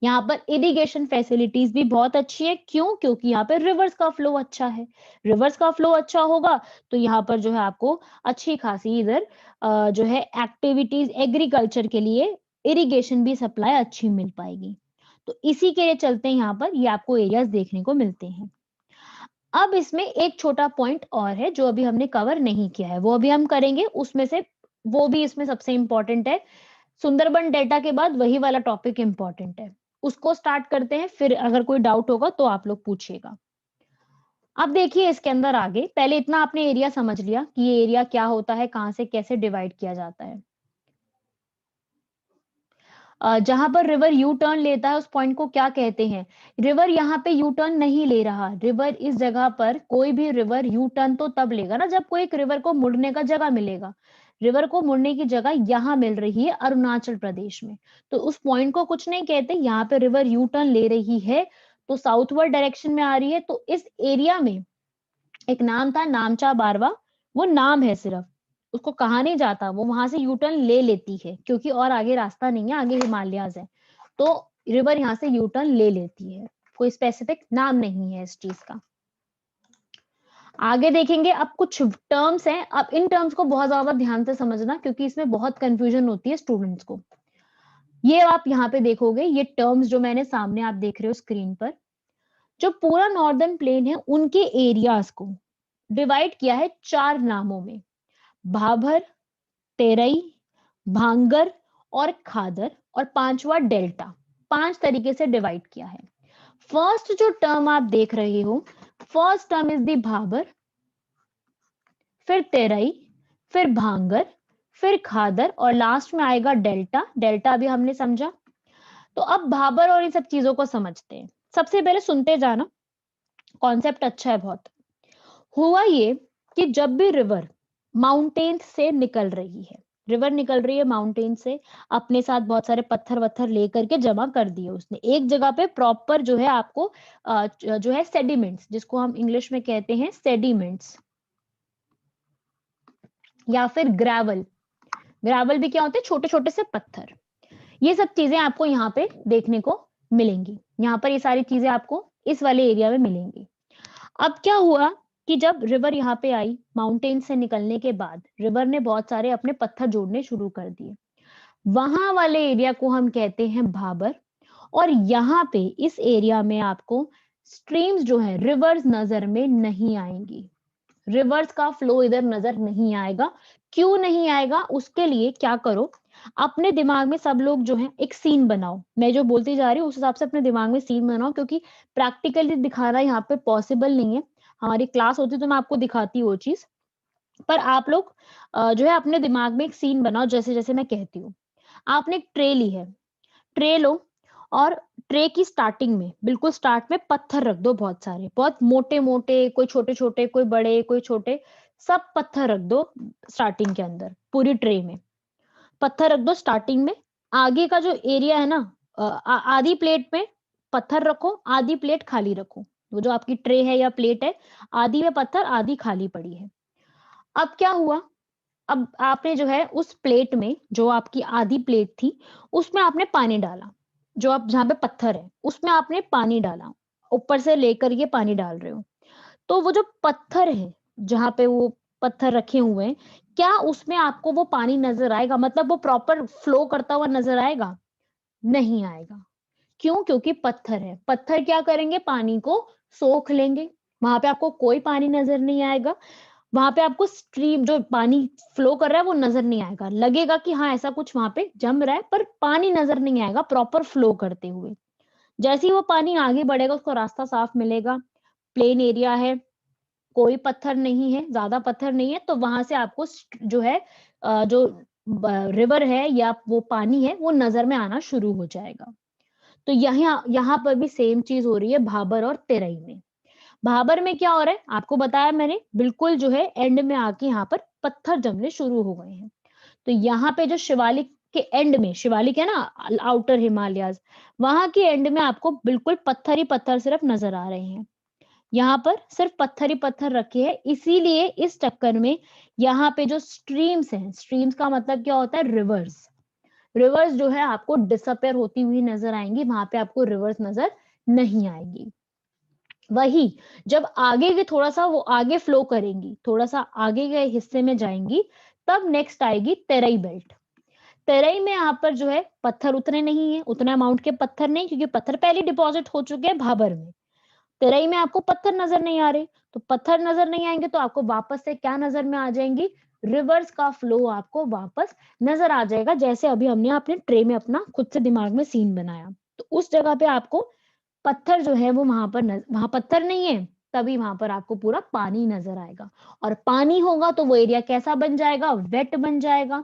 यहाँ पर इरिगेशन फैसिलिटीज भी बहुत अच्छी है। क्यों? क्योंकि यहाँ पे रिवर्स का फ्लो अच्छा है, रिवर्स का फ्लो अच्छा होगा तो यहाँ पर जो है आपको अच्छी खासी इधर जो है एक्टिविटीज, एग्रीकल्चर के लिए इरिगेशन भी सप्लाई अच्छी मिल पाएगी। तो इसी के लिए चलते हैं, यहाँ पर ये आपको एरियाज देखने को मिलते हैं। अब इसमें एक छोटा पॉइंट और है जो अभी हमने कवर नहीं किया है, वो अभी हम करेंगे, उसमें से वो भी इसमें सबसे इंपॉर्टेंट है। सुंदरबन डेल्टा के बाद वही वाला टॉपिक इंपॉर्टेंट है, उसको स्टार्ट करते हैं, फिर अगर कोई डाउट होगा तो आप लोग पूछिएगा। अब देखिए इसके अंदर आगे, पहले इतना आपने एरिया समझ लिया कि ये एरिया क्या होता है, कहाँ से कैसे डिवाइड किया जाता है। जहां पर रिवर यू टर्न लेता है उस पॉइंट को क्या कहते हैं, रिवर यहाँ पे यू टर्न नहीं ले रहा, रिवर इस जगह पर, कोई भी रिवर यू टर्न तो तब लेगा ना जब कोई एक रिवर को मुड़ने का जगह मिलेगा। रिवर को मुड़ने की जगह यहाँ मिल रही है अरुणाचल प्रदेश में, तो उस पॉइंट को कुछ नहीं कहते। यहाँ पे रिवर यू टर्न ले रही है तो साउथवर्ड डायरेक्शन में आ रही है, तो इस एरिया में एक नाम था नामचा बारवा, वो नाम है सिर्फ, उसको कहा नहीं जाता, वो वहां से यूटर्न ले लेती है क्योंकि और आगे रास्ता नहीं है, आगे हिमालयाज है, तो रिवर यहाँ से यूटर्न ले लेती है, कोई स्पेसिफिक नाम नहीं है इस चीज का। आगे देखेंगे, अब कुछ टर्म्स हैं, अब इन टर्म्स को बहुत ज्यादा ध्यान से समझना क्योंकि इसमें बहुत कंफ्यूजन होती है स्टूडेंट्स को। ये आप यहाँ पे देखोगे, ये टर्म्स जो मैंने सामने आप देख रहे हो स्क्रीन पर, जो पूरा नॉर्दर्न प्लेन है उनके एरियाज को डिवाइड किया है 4 नामों में, भाभर, तेरई, भांगर और खादर, और 5वां डेल्टा। 5 तरीके से डिवाइड किया है। फर्स्ट जो टर्म आप देख रहे हो, first term is the Bhabar, फिर तेरई, फिर भांगर, फिर खादर, और लास्ट में आएगा डेल्टा। डेल्टा भी हमने समझा। तो अब भाबर और इन सब चीजों को समझते हैं। सबसे पहले सुनते जाना, कॉन्सेप्ट अच्छा है बहुत। हुआ ये कि जब भी रिवर माउंटेन से निकल रही है, रिवर निकल रही है माउंटेन से, अपने साथ बहुत सारे पत्थर वत्थर लेकर के जमा कर दिए उसने एक जगह पे प्रॉपर, जो है आपको जो है सेडिमेंट्स, जिसको हम इंग्लिश में कहते हैं सेडिमेंट्स, या फिर ग्रेवल। ग्रेवल भी क्या होते हैं? छोटे छोटे से पत्थर। ये सब चीजें आपको यहाँ पे देखने को मिलेंगी। यहाँ पर ये सारी चीजें आपको इस वाले एरिया में मिलेंगी। अब क्या हुआ कि जब रिवर यहाँ पे आई, माउंटेन से निकलने के बाद रिवर ने बहुत सारे अपने पत्थर जोड़ने शुरू कर दिए। वहां वाले एरिया को हम कहते हैं भाबर। और यहाँ पे इस एरिया में आपको स्ट्रीम्स जो है, रिवर्स नजर में नहीं आएंगी। रिवर्स का फ्लो इधर नजर नहीं आएगा। क्यों नहीं आएगा? उसके लिए क्या करो, अपने दिमाग में सब लोग जो है एक सीन बनाओ। मैं जो बोलती जा रही हूँ उस हिसाब से अपने दिमाग में सीन बनाओ, क्योंकि प्रैक्टिकली दिखाना यहाँ पे पॉसिबल नहीं है। हमारी क्लास होती तो मैं आपको दिखाती वो चीज, पर आप लोग जो है अपने दिमाग में एक सीन बनाओ, जैसे जैसे मैं कहती हूँ। आपने एक ट्रे ली है, ट्रे लो, और ट्रे की स्टार्टिंग में, बिल्कुल स्टार्ट में पत्थर रख दो, बहुत सारे, बहुत मोटे मोटे, कोई छोटे छोटे, कोई बड़े, कोई छोटे, सब पत्थर रख दो स्टार्टिंग के अंदर। पूरी ट्रे में पत्थर रख दो स्टार्टिंग में। आगे का जो एरिया है ना, आधी प्लेट में पत्थर रखो, आधी प्लेट खाली रखो। वो जो आपकी ट्रे है या प्लेट है, आधी में पत्थर, आधी खाली पड़ी है। अब क्या हुआ, अब आपने जो है उस प्लेट में, जो आपकी आधी प्लेट थी, उसमें आपने पानी डाला। जो आप जहाँ पे पत्थर है उसमें आपने पानी डाला, ऊपर से लेकर ये पानी डाल रहे हो। तो वो जो पत्थर है, जहाँ पे वो पत्थर रखे हुए हैं, क्या उसमें आपको वो पानी नजर आएगा? मतलब वो प्रॉपर फ्लो करता हुआ नजर आएगा? नहीं आएगा। क्यों? क्योंकि पत्थर है। पत्थर क्या करेंगे? पानी को सोख लेंगे। वहां पे आपको कोई पानी नजर नहीं आएगा। वहां पे आपको स्ट्रीम, जो पानी फ्लो कर रहा है, वो नजर नहीं आएगा। लगेगा कि हाँ ऐसा कुछ वहां पे जम रहा है, पर पानी नजर नहीं आएगा प्रॉपर फ्लो करते हुए। जैसे ही वो पानी आगे बढ़ेगा, उसको रास्ता साफ मिलेगा, प्लेन एरिया है, कोई पत्थर नहीं है, ज्यादा पत्थर नहीं है, तो वहां से आपको जो है जो रिवर है या वो पानी है, वो नजर में आना शुरू हो जाएगा। तो यहाँ यहाँ पर भी सेम चीज हो रही है भाबर और तेरई में। भाबर में क्या हो रहा है आपको बताया मैंने, बिल्कुल जो है एंड में आके यहाँ पर पत्थर जमने शुरू हो गए हैं। तो यहाँ पे जो शिवालिक के एंड में, शिवालिक है ना, आउटर हिमालयाज, वहां के एंड में आपको बिल्कुल पत्थर ही पत्थर सिर्फ नजर आ रहे हैं। यहाँ पर सिर्फ पत्थर ही पत्थर रखे हैं। इसीलिए इस चक्कर में यहाँ पे जो स्ट्रीम्स हैं, स्ट्रीम्स का मतलब क्या होता है? रिवर्स। रिवर्स जो है आपको डिसअपेयर होती हुई नजर आएंगी, वहां पे आपको रिवर्स नजर नहीं आएगी। वही जब आगे के थोड़ा सा वो आगे फ्लो करेंगी, थोड़ा सा आगे के हिस्से में जाएंगी, तब नेक्स्ट आएगी तेरई बेल्ट। तेरई में यहाँ पर जो है पत्थर उतने नहीं है, उतना अमाउंट के पत्थर नहीं, क्योंकि पत्थर पहले डिपॉजिट हो चुके हैं भाबर में। तेरई में आपको पत्थर नजर नहीं आ रहे, तो पत्थर नजर नहीं आएंगे तो आपको वापस से क्या नजर में आ जाएंगी? रिवर्स का फ्लो आपको वापस नजर आ जाएगा। जैसे अभी हमने अपने ट्रे में अपना खुद से दिमाग में सीन बनाया, तो उस जगह पे आपको पत्थर जो है वो वहां पर वहां पत्थर नहीं है, तभी वहां पर आपको पूरा पानी नजर आएगा। और पानी होगा तो वो एरिया कैसा बन जाएगा? वेट बन जाएगा,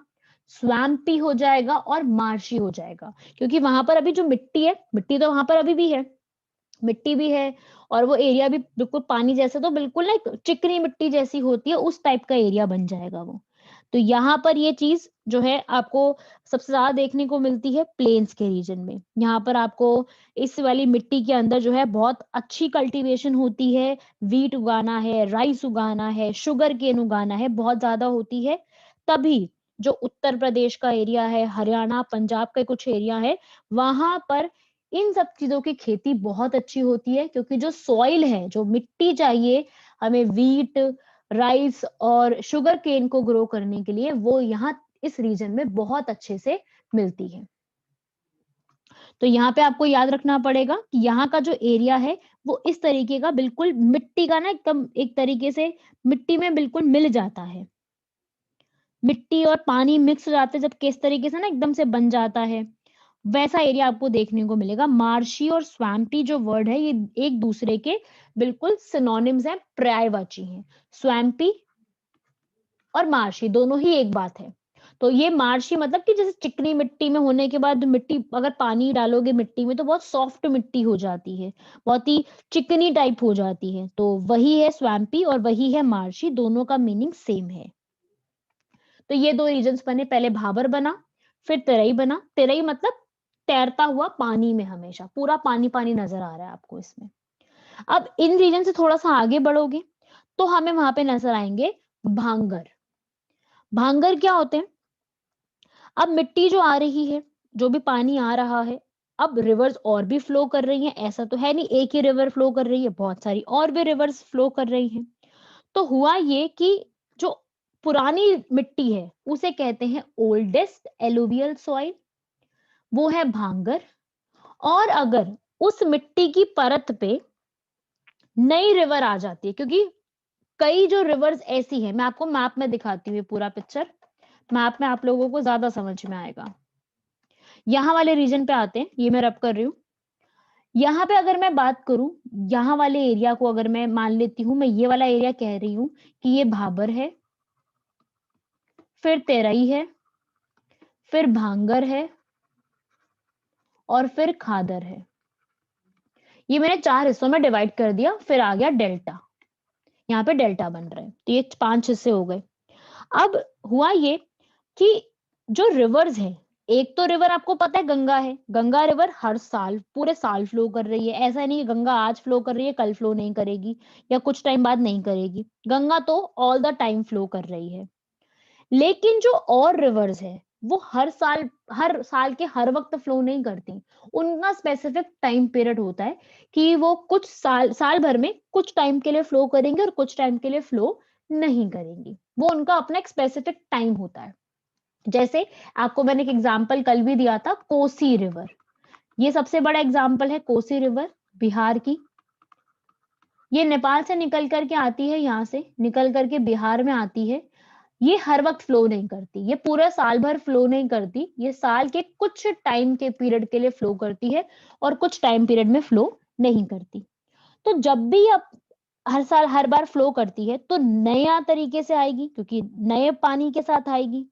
स्वैम्पी हो जाएगा और मार्शी हो जाएगा। क्योंकि वहां पर अभी जो मिट्टी है, मिट्टी तो वहां पर अभी भी है, मिट्टी भी है, और वो एरिया भी बिल्कुल पानी जैसे, तो बिल्कुल ना एक चिकनी मिट्टी जैसी होती है, उस टाइप का एरिया बन जाएगा वो। तो यहाँ पर ये चीज जो है आपको सबसे ज्यादा देखने को मिलती है प्लेन्स के रीजन में। यहाँ पर आपको इस वाली मिट्टी के अंदर जो है बहुत अच्छी कल्टीवेशन होती है। वीट उगाना है, राइस उगाना है, शुगर केन उगाना है, बहुत ज्यादा होती है। तभी जो उत्तर प्रदेश का एरिया है, हरियाणा पंजाब के कुछ एरिया है, वहां पर इन सब चीजों की खेती बहुत अच्छी होती है। क्योंकि जो सॉइल है, जो मिट्टी चाहिए हमें वीट, राइस और शुगर केन को ग्रो करने के लिए, वो यहाँ इस रीजन में बहुत अच्छे से मिलती है। तो यहाँ पे आपको याद रखना पड़ेगा कि यहाँ का जो एरिया है वो इस तरीके का, बिल्कुल मिट्टी का ना एकदम एक तरीके से मिट्टी में बिल्कुल मिल जाता है। मिट्टी और पानी मिक्स हो जाते हैं जब किस तरीके से ना एकदम से बन जाता है, वैसा एरिया आपको देखने को मिलेगा। मार्शी और स्वैम्पी जो वर्ड है, ये एक दूसरे के बिल्कुल सिनोनिम्स हैं, पर्यायवाची हैं। स्वैम्पी और मार्शी दोनों ही एक बात है। तो ये मार्शी मतलब कि जैसे चिकनी मिट्टी में होने के बाद मिट्टी अगर पानी डालोगे मिट्टी में तो बहुत सॉफ्ट मिट्टी हो जाती है, बहुत ही चिकनी टाइप हो जाती है। तो वही है स्वैम्पी और वही है मार्शी, दोनों का मीनिंग सेम है। तो ये दो रीजन्स बने, पहले भाबर बना फिर तेरई बना। तेरई मतलब तैरता हुआ पानी में, हमेशा पूरा पानी पानी नजर आ रहा है आपको इसमें। अब इन रीजन से थोड़ा सा आगे बढ़ोगे तो हमें वहां पे नजर आएंगे भांगर। भांगर क्या होते हैं? अब मिट्टी जो आ रही है, जो भी पानी आ रहा है, अब रिवर्स और भी फ्लो कर रही हैं, ऐसा तो है नहीं एक ही रिवर फ्लो कर रही है, बहुत सारी और भी रिवर्स फ्लो कर रही हैं। तो हुआ ये कि जो पुरानी मिट्टी है उसे कहते हैं ओल्डेस्ट एलुवियल सॉइल, वो है भांगर। और अगर उस मिट्टी की परत पे नई रिवर आ जाती है, क्योंकि कई जो रिवर्स ऐसी है, मैं आपको मैप में दिखाती हूँ पूरा पिक्चर, मैप में आप लोगों को ज्यादा समझ में आएगा। यहाँ वाले रीजन पे आते हैं, ये मैं रब कर रही हूँ। यहाँ पे अगर मैं बात करूं, यहाँ वाले एरिया को अगर मैं मान लेती हूँ, मैं ये वाला एरिया कह रही हूँ कि ये भाबर है, फिर तेरई है, फिर भांगर है और फिर खादर है। ये मैंने 4 हिस्सों में डिवाइड कर दिया, फिर आ गया डेल्टा। यहाँ पे डेल्टा बन रहा है, तो ये 5 हिस्से हो गए। अब हुआ ये कि जो रिवर्स है, एक तो रिवर आपको पता है गंगा है, गंगा रिवर हर साल पूरे साल फ्लो कर रही है, ऐसा नहीं है गंगा आज फ्लो कर रही है कल फ्लो नहीं करेगी या कुछ टाइम बाद नहीं करेगी, गंगा तो ऑल द टाइम फ्लो कर रही है। लेकिन जो और रिवर्स है वो हर साल के हर वक्त फ्लो नहीं करती, उनका स्पेसिफिक टाइम पीरियड होता है कि वो कुछ साल भर में कुछ टाइम के लिए फ्लो करेंगे और कुछ टाइम के लिए फ्लो नहीं करेंगी, वो उनका अपना एक स्पेसिफिक टाइम होता है। जैसे आपको मैंने एक एग्जांपल कल भी दिया था, कोसी रिवर, ये सबसे बड़ा एग्जांपल है कोसी रिवर बिहार की। ये नेपाल से निकल करके आती है, यहाँ से निकल करके बिहार में आती है। ये हर वक्त फ्लो नहीं करती, ये पूरा साल भर फ्लो नहीं करती, ये साल के कुछ टाइम के पीरियड के लिए फ्लो करती है और कुछ टाइम पीरियड में फ्लो नहीं करती। तो जब भी आप हर साल हर बार फ्लो करती है तो नया तरीके से आएगी, क्योंकि नए पानी के साथ आएगी।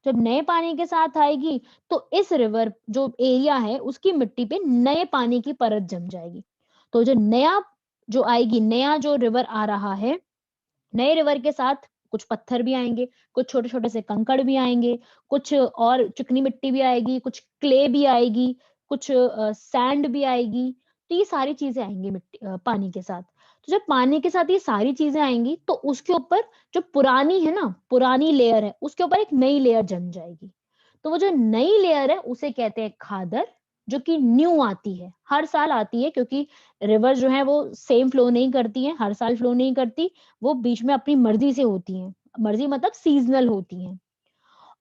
जब नए पानी के साथ आएगी तो इस रिवर जो एरिया है उसकी मिट्टी पे नए पानी की परत जम जाएगी। तो जो नया जो आएगी, नया जो रिवर आ रहा है, नए रिवर के साथ कुछ पत्थर भी आएंगे, कुछ छोटे छोटे से कंकड़ भी आएंगे, कुछ और चिकनी मिट्टी भी आएगी, कुछ क्ले भी आएगी, कुछ सैंड भी आएगी। तो ये सारी चीजें आएंगी पानी के साथ। तो जब पानी के साथ ये सारी चीजें आएंगी तो उसके ऊपर जो पुरानी है ना, पुरानी लेयर है, उसके ऊपर एक नई लेयर जम जाएगी। तो वो जो नई लेयर है उसे कहते हैं खादर, जो कि न्यू आती है, हर साल आती है, क्योंकि रिवर जो है वो सेम फ्लो नहीं करती है, हर साल फ्लो नहीं करती, वो बीच में अपनी मर्जी से होती हैं, मर्जी मतलब सीजनल होती हैं।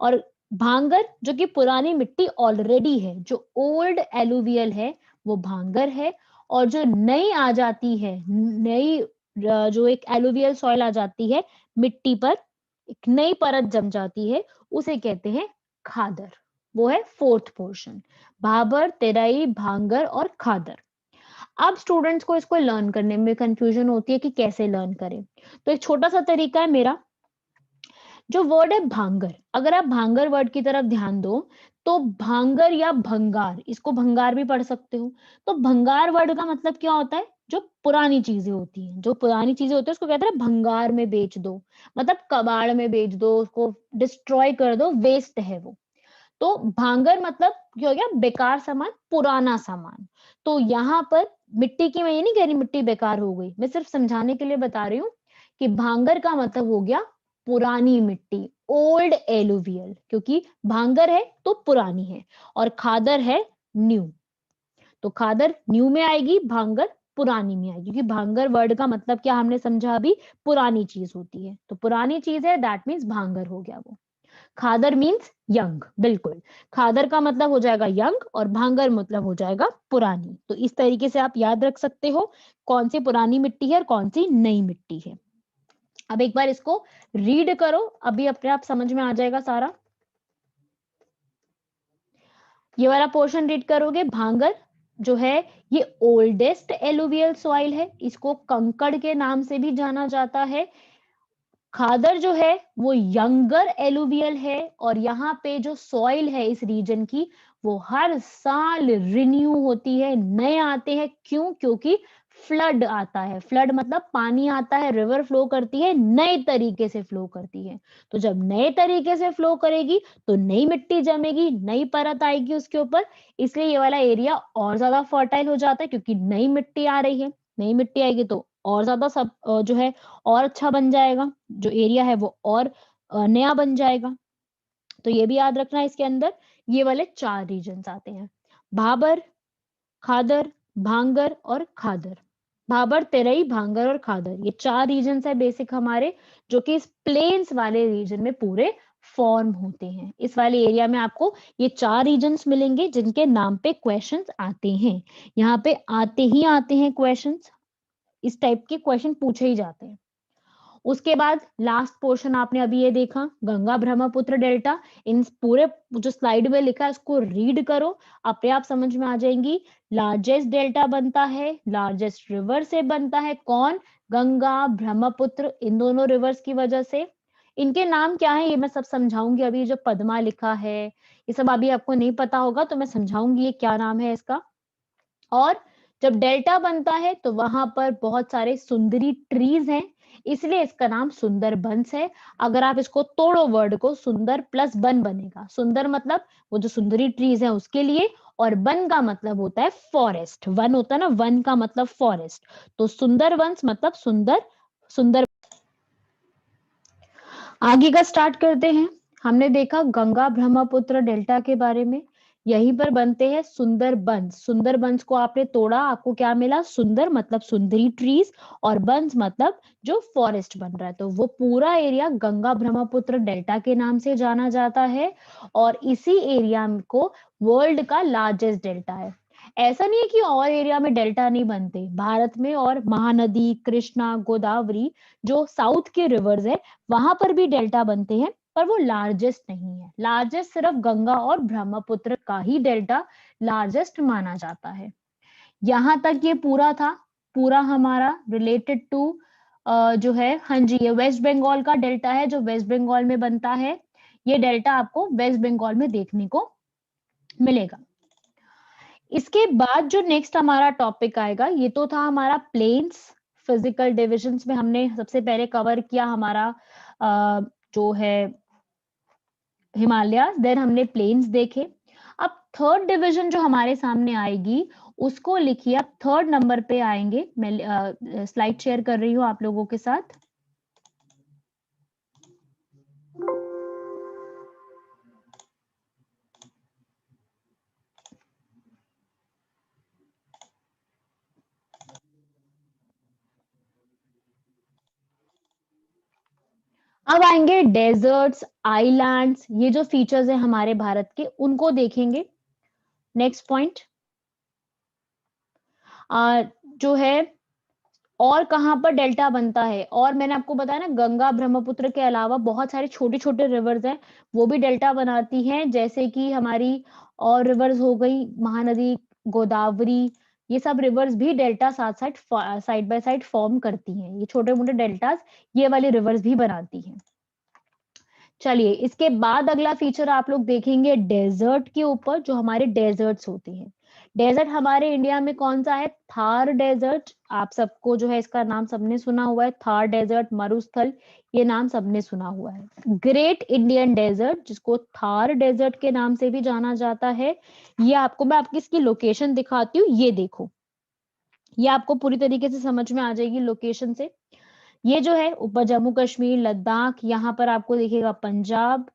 और भांगर जो कि पुरानी मिट्टी ऑलरेडी है, जो ओल्ड एलुवियल है वो भांगर है। और जो नई आ जाती है, नई जो एक एलुवियल सॉइल आ जाती है मिट्टी पर, एक नई परत जम जाती है, उसे कहते हैं खादर। वो है फोर्थ पोर्शन, भाबर, तेराई, भांगर और खादर। अब स्टूडेंट्स को इसको लर्न करने में कंफ्यूजन होती है कि कैसे लर्न करें। तो एक छोटा सा तरीका है मेरा, जो वर्ड है भांगर, अगर आप भांगर वर्ड की तरफ ध्यान दो तो भांगर या भंगार, इसको भंगार भी पढ़ सकते हो। तो भंगार वर्ड का मतलब क्या होता है? जो पुरानी चीजें होती हैं, जो पुरानी चीजें होती है उसको कहते हैं भंगार में बेच दो, मतलब कबाड़ में बेच दो, उसको डिस्ट्रॉय कर दो, वेस्ट है वो। तो भांगर मतलब क्या हो गया? बेकार सामान, पुराना सामान। तो यहाँ पर मिट्टी की, मैं ये नहीं कह रही मिट्टी बेकार हो गई, मैं सिर्फ समझाने के लिए बता रही हूँ कि भांगर का मतलब हो गया पुरानी मिट्टी, ओल्ड एलुवियल, क्योंकि भांगर है तो पुरानी है और खादर है न्यू। तो खादर न्यू में आएगी, भांगर पुरानी में आएगी, क्योंकि भांगर वर्ड का मतलब क्या हमने समझा अभी? पुरानी चीज होती है, तो पुरानी चीज है, दैट मीन्स भांगर हो गया वो। खादर मीन्स यंग, बिल्कुल, खादर का मतलब हो जाएगा यंग और भांगर मतलब हो जाएगा पुरानी। तो इस तरीके से आप याद रख सकते हो कौन सी पुरानी मिट्टी है और कौन सी नई मिट्टी है। अब एक बार इसको रीड करो, अभी अपने आप समझ में आ जाएगा सारा। ये वाला पोर्शन रीड करोगे, भांगर जो है ये ओल्डेस्ट एलुवियल सॉइल है, इसको कंकड़ के नाम से भी जाना जाता है। खादर जो है वो यंगर एलुवियल है, और यहाँ पे जो सॉइल है इस रीजन की वो हर साल रिन्यू होती है, नए आते हैं। क्यों? क्योंकि फ्लड आता है। फ्लड मतलब पानी आता है, रिवर फ्लो करती है, नए तरीके से फ्लो करती है। तो जब नए तरीके से फ्लो करेगी तो नई मिट्टी जमेगी, नई परत आएगी उसके ऊपर, इसलिए ये वाला एरिया और ज्यादा फर्टाइल हो जाता है, क्योंकि नई मिट्टी आ रही है। नई मिट्टी आएगी तो और ज्यादा सब जो है और अच्छा बन जाएगा, जो एरिया है वो और नया बन जाएगा। तो ये भी याद रखना है इसके अंदर। ये वाले 4 रीजन्स आते हैं, भाबर, खादर, भांगर और खादर। भाबर, तेरई, भांगर और खादर, ये 4 रीजन्स है बेसिक हमारे, जो कि इस प्लेन्स वाले रीजन में पूरे फॉर्म होते हैं। इस वाले एरिया में आपको ये 4 रीजन्स मिलेंगे जिनके नाम पे क्वेश्चंस आते हैं। यहाँ पे आते हैं क्वेश्चंस, इस टाइप के क्वेश्चन पूछे ही जाते हैं। उसके बाद लास्ट पोर्शन आपने अभी ये देखा, गंगा ब्रह्मपुत्र डेल्टा। इन पूरे जो स्लाइड में लिखा है उसको रीड करो, अपने आप समझ में आ जाएंगी। लार्जेस्ट डेल्टा बनता है, लार्जेस्ट रिवर से बनता है, कौन? गंगा, ब्रह्मपुत्र, इन दोनों रिवर्स की वजह से। इनके नाम क्या है ये मैं सब समझाऊंगी। अभी जो पद्मा लिखा है ये सब अभी आपको नहीं पता होगा, तो मैं समझाऊंगी ये क्या नाम है इसका। और जब डेल्टा बनता है तो वहां पर बहुत सारे सुंदरी ट्रीज हैं, इसलिए इसका नाम सुंदर बंस है। अगर आप इसको तोड़ो वर्ड को, सुंदर प्लस बन बनेगा। सुंदर मतलब वो जो सुंदरी ट्रीज है उसके लिए, और वन का मतलब होता है फॉरेस्ट। वन होता है ना, वन का मतलब फॉरेस्ट, तो सुंदर वंश मतलब सुंदर। सुंदर आगे का स्टार्ट करते हैं। हमने देखा गंगा ब्रह्मपुत्र डेल्टा के बारे में, यहीं पर बनते हैं सुंदर बंस। सुंदर बंस को आपने तोड़ा, आपको क्या मिला? सुंदर मतलब सुंदरी ट्रीज, और बंस मतलब जो फॉरेस्ट बन रहा है। तो वो पूरा एरिया गंगा ब्रह्मपुत्र डेल्टा के नाम से जाना जाता है, और इसी एरिया को वर्ल्ड का लार्जेस्ट डेल्टा है। ऐसा नहीं है कि और एरिया में डेल्टा नहीं बनते, भारत में और महानदी, कृष्णा, गोदावरी, जो साउथ के रिवर्स है वहां पर भी डेल्टा बनते हैं, पर वो लार्जेस्ट नहीं है। लार्जेस्ट सिर्फ गंगा और ब्रह्मपुत्र का ही डेल्टा लार्जेस्ट माना जाता है। यहां तक ये पूरा था, पूरा हमारा रिलेटेड टू जो है, हाँ जी, ये वेस्ट बंगाल का डेल्टा है जो वेस्ट बंगाल में बनता है। ये डेल्टा आपको वेस्ट बंगाल में देखने को मिलेगा। इसके बाद जो नेक्स्ट हमारा टॉपिक आएगा, ये तो था हमारा प्लेन्स। फिजिकल डिविजन्स में हमने सबसे पहले कवर किया हमारा जो है हिमालय, देन हमने प्लेन्स देखे। अब थर्ड डिवीजन जो हमारे सामने आएगी उसको लिखिए। अब थर्ड नंबर पे आएंगे, मैं स्लाइड शेयर कर रही हूँ आप लोगों के साथ। अब आएंगे डेजर्ट्स, आइलैंड्स, ये जो फीचर्स है हमारे भारत के उनको देखेंगे। नेक्स्ट पॉइंट जो है, और कहाँ पर डेल्टा बनता है, और मैंने आपको बताया ना गंगा ब्रह्मपुत्र के अलावा बहुत सारे छोटे छोटे रिवर्स हैं, वो भी डेल्टा बनाती हैं, जैसे कि हमारी और रिवर्स हो गई महानदी, गोदावरी, ये सब रिवर्स भी डेल्टा साथ साथ साइड बाय साइड फॉर्म करती हैं। ये छोटे मोटे डेल्टास ये वाली रिवर्स भी बनाती हैं। चलिए, इसके बाद अगला फीचर आप लोग देखेंगे डेजर्ट के ऊपर, जो हमारे डेजर्ट्स होते हैं। डेजर्ट हमारे इंडिया में कौन सा है? थार डेजर्ट। आप सबको जो है इसका नाम सबने सुना हुआ है, थार डेजर्ट, मरुस्थल, ये नाम सबने सुना हुआ है। ग्रेट इंडियन डेजर्ट, जिसको थार डेजर्ट के नाम से भी जाना जाता है, ये आपको मैं आपकी इसकी लोकेशन दिखाती हूँ, ये देखो, ये आपको पूरी तरीके से समझ में आ जाएगी लोकेशन से। ये जो है ऊपर जम्मू कश्मीर, लद्दाख, यहाँ पर आपको दिखेगा पंजाब,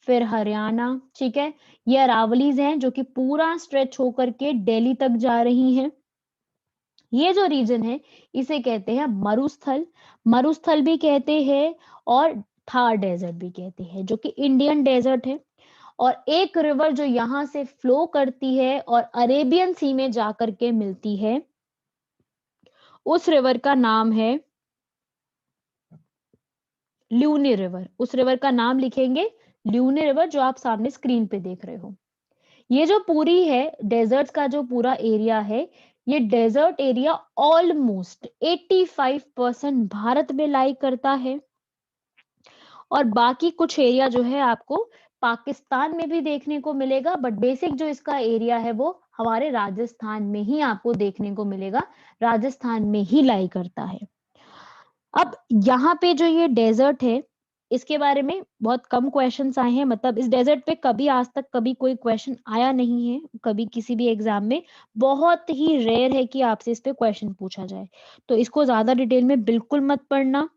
फिर हरियाणा, ठीक है। ये अरावलीज हैं जो कि पूरा स्ट्रेच होकर के दिल्ली तक जा रही हैं। ये जो रीजन है इसे कहते हैं मरुस्थल। मरुस्थल भी कहते हैं और थार डेजर्ट भी कहते हैं, जो कि इंडियन डेजर्ट है। और एक रिवर जो यहाँ से फ्लो करती है और अरेबियन सी में जाकर के मिलती है, उस रिवर का नाम है ल्यूनी रिवर। उस रिवर का नाम लिखेंगे ल्यूनी रिवर, जो आप सामने स्क्रीन पे देख रहे हो। ये जो पूरी है डेजर्ट्स का जो पूरा एरिया है, ये डेजर्ट एरिया ऑलमोस्ट 85% भारत में लाई करता है। और बाकी कुछ एरिया जो है आपको पाकिस्तान में भी देखने को मिलेगा, बट बेसिक जो इसका एरिया है वो हमारे राजस्थान में ही आपको देखने को मिलेगा, राजस्थान में ही लाई करता है। अब यहाँ पे जो ये डेजर्ट है, इसके बारे में बहुत कम क्वेश्चंस आए हैं, मतलब इस डेजर्ट पे कभी आज तक कभी कोई क्वेश्चन आया नहीं है, कभी किसी भी एग्जाम में। बहुत ही रेयर है कि आपसे इस पे क्वेश्चन पूछा जाए, तो इसको ज्यादा डिटेल में बिल्कुल मत पढ़ना।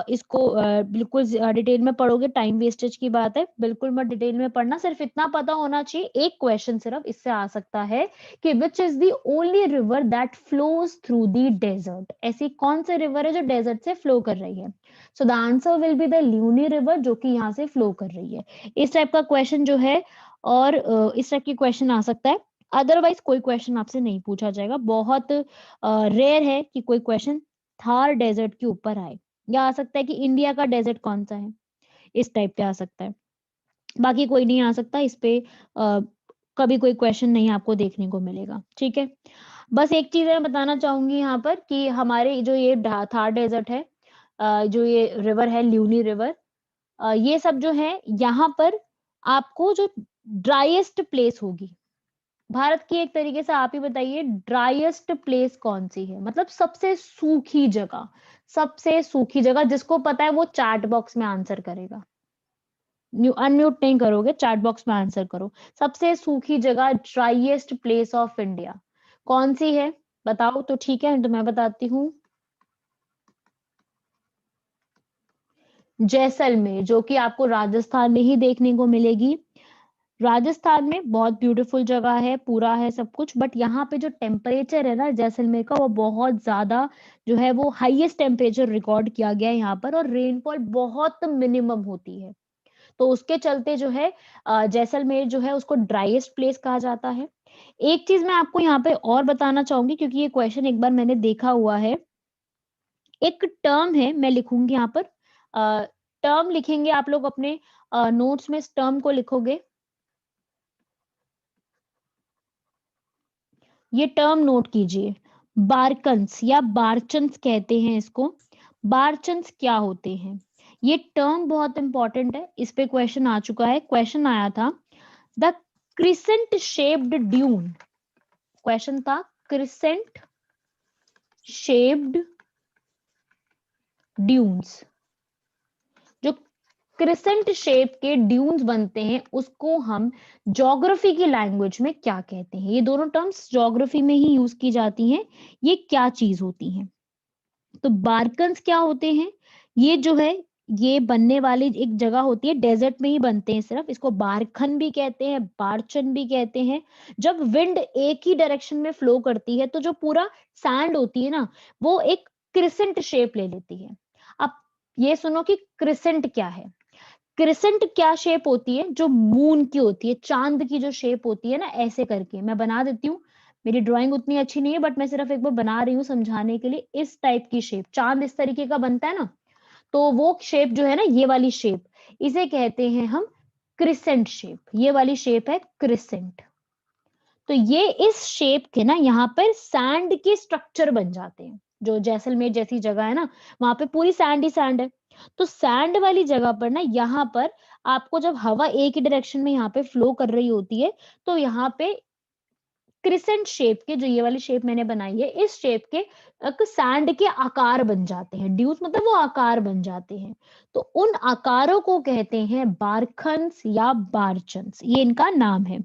इसको बिल्कुल डिटेल में पढ़ोगे टाइम वेस्टेज की बात है, बिल्कुल मत डिटेल में पढ़ना। सिर्फ इतना पता होना चाहिए, एक क्वेश्चन सिर्फ इससे आ सकता है कि which is the only river that flows through the desert. ऐसी कौन सी रिवर है जो डेजर्ट से फ्लो कर रही है? So the answer will be the Luni river, जो कि यहाँ से फ्लो कर रही है। इस टाइप का क्वेश्चन जो है, और इस टाइप की क्वेश्चन आ सकता है। अदरवाइज कोई क्वेश्चन आपसे नहीं पूछा जाएगा। बहुत रेयर है कि कोई क्वेश्चन थार डेजर्ट के ऊपर आए, या आ सकता है कि इंडिया का डेजर्ट कौन सा है, इस टाइप पे आ सकता है। बाकी कोई नहीं आ सकता इस पे। कभी कोई क्वेश्चन नहीं आपको देखने को मिलेगा, ठीक है। बस एक चीज मैं बताना चाहूंगी यहाँ पर कि हमारे जो ये थार डेजर्ट है, जो ये रिवर है ल्यूनी रिवर, ये सब जो है यहाँ पर आपको जो ड्राइएस्ट प्लेस होगी भारत की, एक तरीके से आप ही बताइए ड्राइएस्ट प्लेस कौन सी है, मतलब सबसे सूखी जगह। सबसे सूखी जगह, जिसको पता है वो चैट बॉक्स में आंसर करेगा। अनम्यूट नहीं करोगे, चैट बॉक्स में आंसर करो। सबसे सूखी जगह, ड्राइएस्ट प्लेस ऑफ इंडिया कौन सी है? बताओ तो ठीक है, तो मैं बताती हूँ। जैसलमेर, जो कि आपको राजस्थान में ही देखने को मिलेगी। राजस्थान में बहुत ब्यूटीफुल जगह है, पूरा है सब कुछ, बट यहाँ पे जो टेम्परेचर है ना जैसलमेर का, वो बहुत ज्यादा जो है वो हाईएस्ट टेम्परेचर रिकॉर्ड किया गया है यहाँ पर, और रेनफॉल बहुत मिनिमम होती है। तो उसके चलते जो है जैसलमेर जो है उसको ड्राइएस्ट प्लेस कहा जाता है। एक चीज मैं आपको यहाँ पे और बताना चाहूंगी, क्योंकि ये क्वेश्चन एक बार मैंने देखा हुआ है। एक टर्म है, मैं लिखूंगी यहाँ पर, टर्म लिखेंगे आप लोग अपने नोट्स में, इस टर्म को लिखोगे। ये टर्म नोट कीजिए, बारकंस या बारचंस कहते हैं इसको। बारचंस क्या होते हैं? ये टर्म बहुत इंपॉर्टेंट है, इस पे क्वेश्चन आ चुका है, क्वेश्चन आया था। The crescent shaped dune, question था क्रिसेंट शेप्ड ड्यून्स। जो क्रिसेंट शेप के ड्यून्स बनते हैं उसको हम ज्योग्राफी की लैंग्वेज में क्या कहते हैं? ये दोनों टर्म्स ज्योग्राफी में ही यूज की जाती हैं। ये क्या चीज होती हैं? तो बारकन्स क्या होते हैं? ये जो है, ये बनने वाली एक जगह होती है, डेजर्ट में ही बनते हैं सिर्फ। इसको बारखन भी कहते हैं, बारचन भी कहते हैं। जब विंड एक ही डायरेक्शन में फ्लो करती है तो जो पूरा सैंड होती है ना, वो एक क्रिसेंट शेप ले लेती है। अब ये सुनो कि क्रिसेंट क्या है। क्रिसेंट क्या शेप होती है? जो मून की होती है, चांद की जो शेप होती है ना, ऐसे करके मैं बना देती हूँ। मेरी ड्राइंग उतनी अच्छी नहीं है, बट मैं सिर्फ एक बार बना रही हूँ समझाने के लिए। इस टाइप की शेप, चांद इस तरीके का बनता है ना, तो वो शेप जो है ना, ये वाली शेप, इसे कहते हैं हम क्रिसेंट शेप। ये वाली शेप है क्रिसेंट। तो ये इस शेप के ना यहाँ पर सैंड के स्ट्रक्चर बन जाते हैं। जो जैसलमेर जैसी जगह है ना, वहां पे पूरी सैंड ही सैंड है। तो सैंड वाली जगह पर ना, यहाँ पर आपको जब हवा एक ही डायरेक्शन में यहाँ पे फ्लो कर रही होती है, तो यहाँ पे क्रिसेंट शेप के, जो ये वाली शेप मैंने बनाई है, इस शेप के सैंड के आकार बन जाते हैं। ड्यूज मतलब वो आकार बन जाते हैं। तो उन आकारों को कहते हैं बारखन्स या बारचन्स, ये इनका नाम है।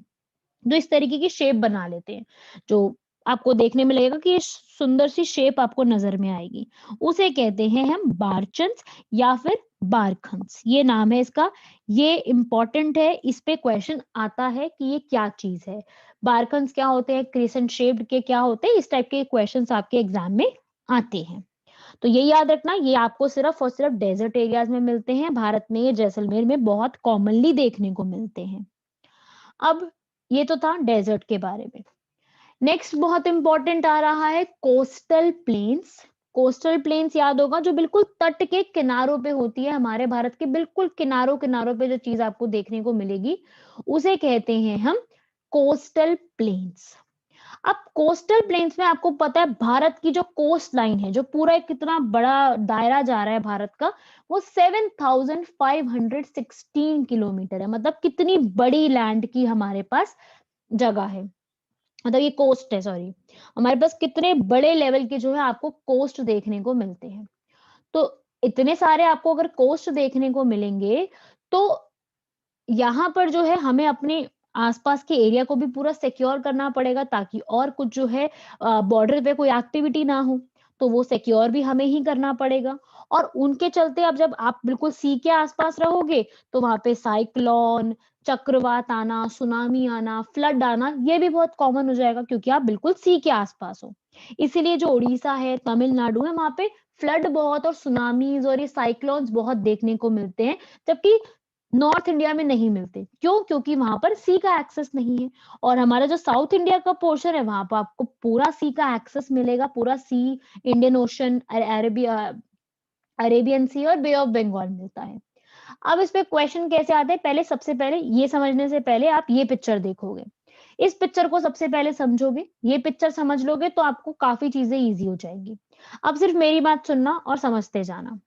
जो इस तरीके की शेप बना लेते हैं, जो आपको देखने में लगेगा कि ये सुंदर सी शेप आपको नजर में आएगी, उसे कहते हैं हम बारचंस या फिर बारखंस। ये नाम है इसका। ये इंपॉर्टेंट है, इस पे क्वेश्चन आता है कि ये क्या चीज है। बारखंस क्या होते हैं, क्रिसेंट शेप्ड के क्या होते हैं, इस टाइप के क्वेश्चंस आपके एग्जाम में आते हैं। तो ये याद रखना, ये आपको सिर्फ और सिर्फ डेजर्ट एरियाज में मिलते हैं। भारत में ये जैसलमेर में बहुत कॉमनली देखने को मिलते हैं। अब ये तो था डेजर्ट के बारे में। नेक्स्ट बहुत इंपॉर्टेंट आ रहा है कोस्टल प्लेन्स। कोस्टल प्लेन्स याद होगा, जो बिल्कुल तट के किनारों पे होती है, हमारे भारत के बिल्कुल किनारों किनारों पे जो चीज आपको देखने को मिलेगी, उसे कहते हैं हम कोस्टल प्लेन्स। अब कोस्टल प्लेन्स में आपको पता है भारत की जो कोस्ट लाइन है, जो पूरा एक कितना बड़ा दायरा जा रहा है भारत का, वो 7516 किलोमीटर है। मतलब कितनी बड़ी लैंड की हमारे पास जगह है, मतलब ये कोस्ट है, सॉरी। हमारे पास कितने बड़े लेवल के जो है आपको कोस्ट देखने को मिलते हैं। तो इतने सारे आपको अगर कोस्ट देखने को मिलेंगे, तो यहाँ पर जो है हमें अपने आसपास के एरिया को भी पूरा सिक्योर करना पड़ेगा, ताकि और कुछ जो है बॉर्डर पे कोई एक्टिविटी ना हो, तो वो सिक्योर भी हमें ही करना पड़ेगा। और उनके चलते अब जब आप बिल्कुल सी के आसपास रहोगे, तो वहां पे साइक्लोन, चक्रवात आना, सुनामी आना, फ्लड आना, ये भी बहुत कॉमन हो जाएगा, क्योंकि आप बिल्कुल सी के आसपास हो। इसीलिए जो उड़ीसा है, तमिलनाडु है, वहां पे फ्लड बहुत और सुनामीज और ये साइक्लोन्स बहुत देखने को मिलते हैं, जबकि नॉर्थ इंडिया में नहीं मिलते। क्यों? क्योंकि वहां पर सी का एक्सेस नहीं है। और हमारा जो साउथ इंडिया का पोर्शन है, वहां पर आपको पूरा सी का एक्सेस मिलेगा, पूरा सी, इंडियन ओशन, अरेबियन सी और बे ऑफ बंगाल मिलता है। अब इस पे क्वेश्चन कैसे आते हैं, पहले सबसे पहले ये समझने से पहले आप ये पिक्चर देखोगे। इस पिक्चर को सबसे पहले समझोगे, ये पिक्चर समझ लोगे तो आपको काफी चीजें इजी हो जाएंगी। अब सिर्फ मेरी बात सुनना और समझते जाना।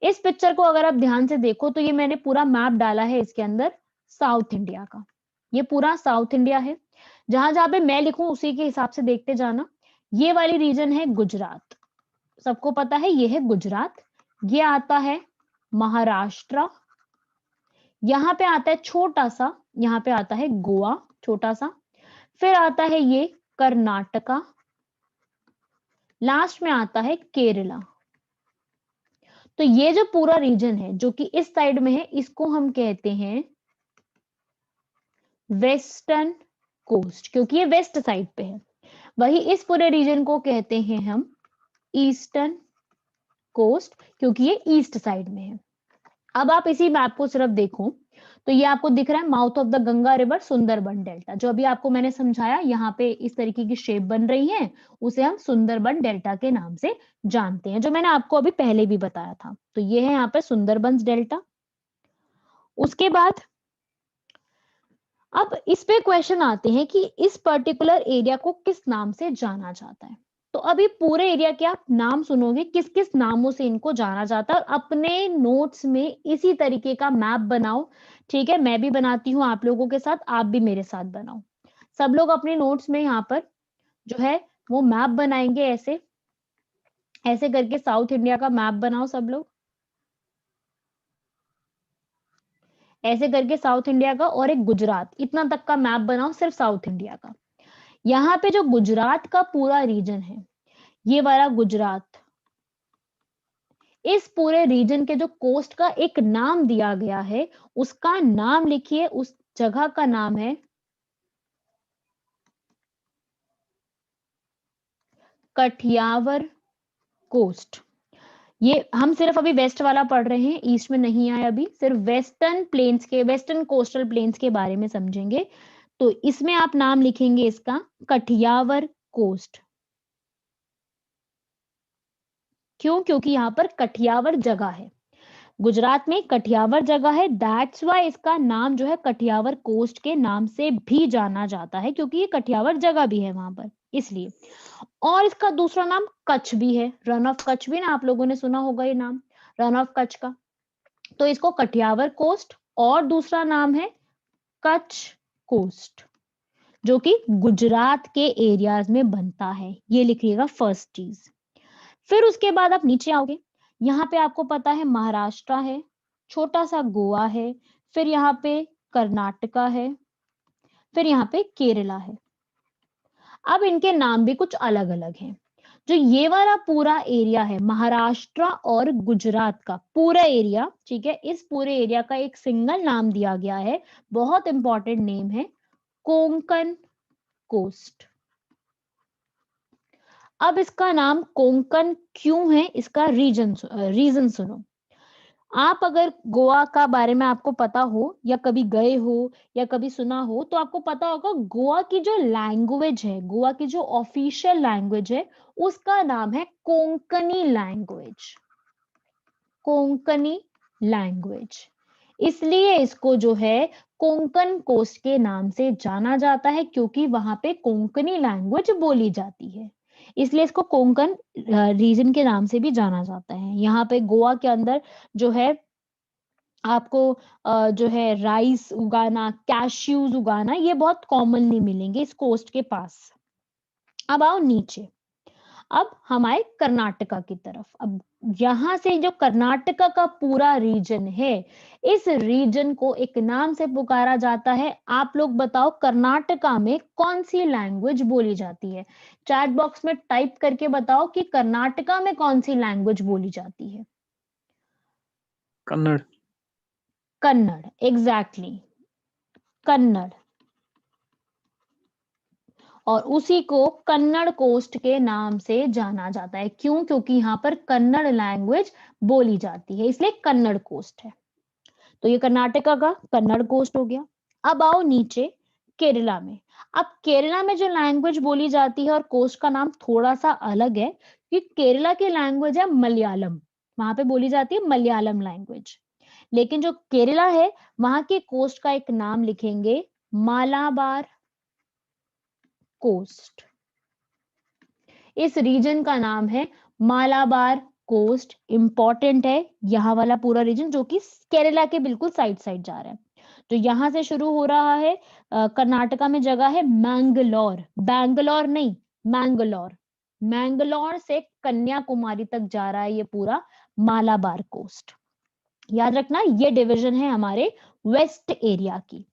इस पिक्चर को अगर आप ध्यान से देखो, तो ये मैंने पूरा मैप डाला है इसके अंदर साउथ इंडिया का। ये पूरा साउथ इंडिया है। जहां जहां पे मैं लिखूं उसी के हिसाब से देखते जाना। ये वाली रीजन है गुजरात, सबको पता है ये है गुजरात। ये आता है महाराष्ट्र। यहाँ पे आता है छोटा सा, यहाँ पे आता है गोवा, छोटा सा। फिर आता है ये कर्नाटका। लास्ट में आता है केरला। तो ये जो पूरा रीजन है जो कि इस साइड में है, इसको हम कहते हैं वेस्टर्न कोस्ट, क्योंकि ये वेस्ट साइड पे है। वही इस पूरे रीजन को कहते हैं हम ईस्टर्न कोस्ट, क्योंकि ये ईस्ट साइड में है। अब आप इसी मैप को सिर्फ देखो, तो ये आपको दिख रहा है mouth of the Ganga river, Sundarban delta. जो अभी आपको मैंने समझाया, यहाँ पे इस तरीके की शेप बन रही है, उसे हम सुंदरबन डेल्टा के नाम से जानते हैं, जो मैंने आपको अभी पहले भी बताया था। तो ये है यहाँ पे सुंदरबन डेल्टा। उसके बाद अब इस पे क्वेश्चन आते हैं कि इस पर्टिकुलर एरिया को किस नाम से जाना जाता है। तो अभी पूरे एरिया के आप नाम सुनोगे, किस किस नामों से इनको जाना जाता है, और अपने नोट्स में इसी तरीके का मैप बनाओ। ठीक है, मैं भी बनाती हूँ आप लोगों के साथ, आप भी मेरे साथ बनाओ। सब लोग अपने नोट्स में यहाँ पर जो है वो मैप बनाएंगे, ऐसे ऐसे करके साउथ इंडिया का मैप बनाओ सब लोग, ऐसे करके साउथ इंडिया का, और एक गुजरात, इतना तक का मैप बनाओ सिर्फ साउथ इंडिया का। यहाँ पे जो गुजरात का पूरा रीजन है, ये वाला गुजरात, इस पूरे रीजन के जो कोस्ट का एक नाम दिया गया है, उसका नाम लिखिए। उस जगह का नाम है कठियावर कोस्ट। ये हम सिर्फ अभी वेस्ट वाला पढ़ रहे हैं, ईस्ट में नहीं आए अभी, सिर्फ वेस्टर्न प्लेन्स के, वेस्टर्न कोस्टल प्लेन्स के बारे में समझेंगे। तो इसमें आप नाम लिखेंगे इसका कठियावर कोस्ट। क्यों? क्योंकि यहाँ पर कठियावर जगह है, गुजरात में कठियावर जगह है, दैट्स वाई इसका नाम जो है कठियावर कोस्ट के नाम से भी जाना जाता है, क्योंकि ये कठियावर जगह भी है वहां पर, इसलिए। और इसका दूसरा नाम कच्छ भी है, रन ऑफ कच्छ भी ना आप लोगों ने सुना होगा ये नाम, रन ऑफ कच्छ का। तो इसको कठियावर कोस्ट, और दूसरा नाम है कच्छ कोस्ट, जो कि गुजरात के एरियाज में बनता है। ये लिखिएगा फर्स्ट चीज। फिर उसके बाद आप नीचे आओगे, यहाँ पे आपको पता है महाराष्ट्र है, छोटा सा गोवा है, फिर यहाँ पे कर्नाटका है, फिर यहाँ पे केरला है। अब इनके नाम भी कुछ अलग अलग हैं। जो ये वाला पूरा एरिया है, महाराष्ट्र और गुजरात का पूरा एरिया, ठीक है, इस पूरे एरिया का एक सिंगल नाम दिया गया है, बहुत इंपॉर्टेंट नेम है, कोंकण कोस्ट। अब इसका नाम कोंकण क्यों है, इसका रीजन सुनो। आप अगर गोवा का बारे में आपको पता हो, या कभी गए हो, या कभी सुना हो, तो आपको पता होगा गोवा की जो लैंग्वेज है, गोवा की जो ऑफिशियल लैंग्वेज है, उसका नाम है कोंकणी लैंग्वेज। कोंकणी लैंग्वेज, इसलिए इसको जो है कोंकण कोस्ट के नाम से जाना जाता है क्योंकि वहां पे कोंकणी लैंग्वेज बोली जाती है, इसलिए इसको कोंकण रीजन के नाम से भी जाना जाता है। यहाँ पे गोवा के अंदर जो है आपको जो है राइस उगाना, कैश्यूज उगाना, ये बहुत कॉमनली मिलेंगे इस कोस्ट के पास। अब आओ नीचे, अब हम आए कर्नाटका की तरफ। अब यहां से जो कर्नाटका का पूरा रीजन है, इस रीजन को एक नाम से पुकारा जाता है। आप लोग बताओ कर्नाटका में कौन सी लैंग्वेज बोली जाती है? चैट बॉक्स में टाइप करके बताओ कि कर्नाटका में कौन सी लैंग्वेज बोली जाती है। कन्नड़। कन्नड़, एग्जैक्टली, कन्नड़। और उसी को कन्नड़ कोस्ट के नाम से जाना जाता है। क्यों? क्योंकि यहाँ पर कन्नड़ लैंग्वेज बोली जाती है, इसलिए कन्नड़ कोस्ट है। तो ये कर्नाटका का कन्नड़ कोस्ट हो गया। अब आओ नीचे केरला में। अब केरला में जो लैंग्वेज बोली जाती है और कोस्ट का नाम थोड़ा सा अलग है, कि केरला की लैंग्वेज है मलयालम, वहां पे बोली जाती है मलयालम लैंग्वेज। लेकिन जो केरला है, वहां के कोस्ट का एक नाम लिखेंगे मालाबार कोस्ट। इस रीजन का नाम है मालाबार कोस्ट। इंपॉर्टेंट है यहाँ वाला पूरा रीजन, जो कि केरला के बिल्कुल साइड साइड जा रहा है। तो यहां से शुरू हो रहा है, कर्नाटका में जगह है मैंगलोर, बैंगलोर नहीं, मैंगलोर। मैंगलोर से कन्याकुमारी तक जा रहा है ये पूरा मालाबार कोस्ट। याद रखना, ये डिवीजन है हमारे वेस्ट एरिया की।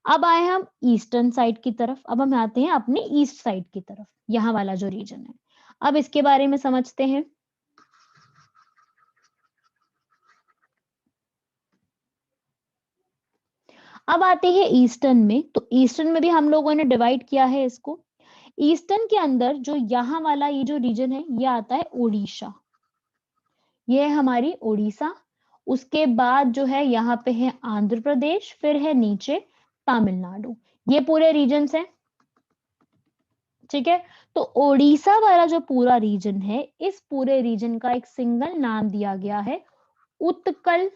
अब आए हम ईस्टर्न साइड की तरफ। अब हम आते हैं अपने ईस्ट साइड की तरफ, यहाँ वाला जो रीजन है। अब इसके बारे में समझते हैं। अब आते हैं ईस्टर्न में। तो ईस्टर्न में भी हम लोगों ने डिवाइड किया है इसको। ईस्टर्न के अंदर जो यहाँ वाला ये जो रीजन है, ये आता है उड़ीसा। ये है हमारी उड़ीसा। उसके बाद जो है यहाँ पे है आंध्र प्रदेश, फिर है नीचे तमिलनाडु। ये पूरे रीजन है, ठीक है। तो ओडिशा वाला जो पूरा रीजन है, इस पूरे रीजन का एक सिंगल नाम दिया गया है उत्कल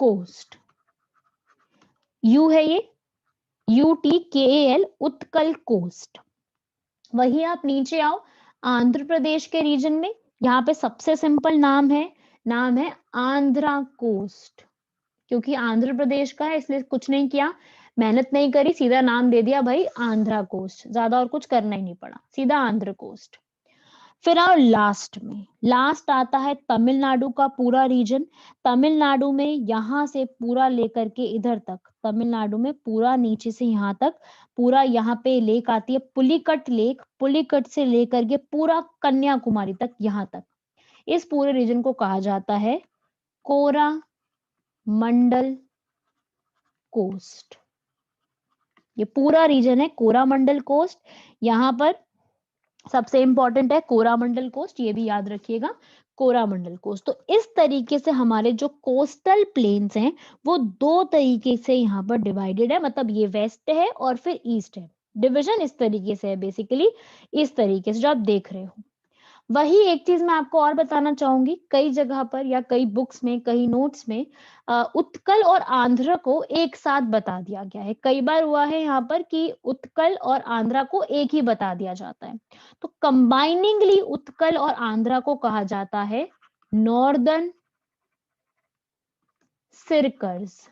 कोस्ट। यू है ये, UTKAL, उत्कल कोस्ट। वही आप नीचे आओ आंध्र प्रदेश के रीजन में, यहाँ पे सबसे सिंपल नाम है आंध्रा कोस्ट। क्योंकि आंध्र प्रदेश का है, इसलिए कुछ नहीं किया, मेहनत नहीं करी, सीधा नाम दे दिया भाई आंध्रा कोस्ट। ज्यादा और कुछ करना ही नहीं पड़ा, सीधा आंध्र कोस्ट। फिर आओ लास्ट में, लास्ट आता है तमिलनाडु का पूरा रीजन। तमिलनाडु में यहां से पूरा लेकर के इधर तक, तमिलनाडु में पूरा नीचे से यहां तक, पूरा यहाँ पे लेक आती है पुलिकट लेक, पुलिकट से लेकर के पूरा कन्याकुमारी तक, यहाँ तक इस पूरे रीजन को कहा जाता है कोरा मंडल कोस्ट। ये पूरा रीजन है कोरामंडल कोस्ट। यहाँ पर सबसे इंपॉर्टेंट है कोरामंडल कोस्ट, ये भी याद रखिएगा, कोरामंडल कोस्ट। तो इस तरीके से हमारे जो कोस्टल प्लेन्स हैं, वो दो तरीके से यहाँ पर डिवाइडेड है। मतलब ये वेस्ट है और फिर ईस्ट है। डिवीजन इस तरीके से है, बेसिकली इस तरीके से जो आप देख रहे हो। वही एक चीज मैं आपको और बताना चाहूंगी, कई जगह पर या कई बुक्स में, कई नोट्स में उत्कल और आंध्र को एक साथ बता दिया गया है। कई बार हुआ है यहाँ पर कि उत्कल और आंध्रा को एक ही बता दिया जाता है। तो कंबाइनिंगली उत्कल और आंध्रा को कहा जाता है नॉर्दर्न सिरकर्स,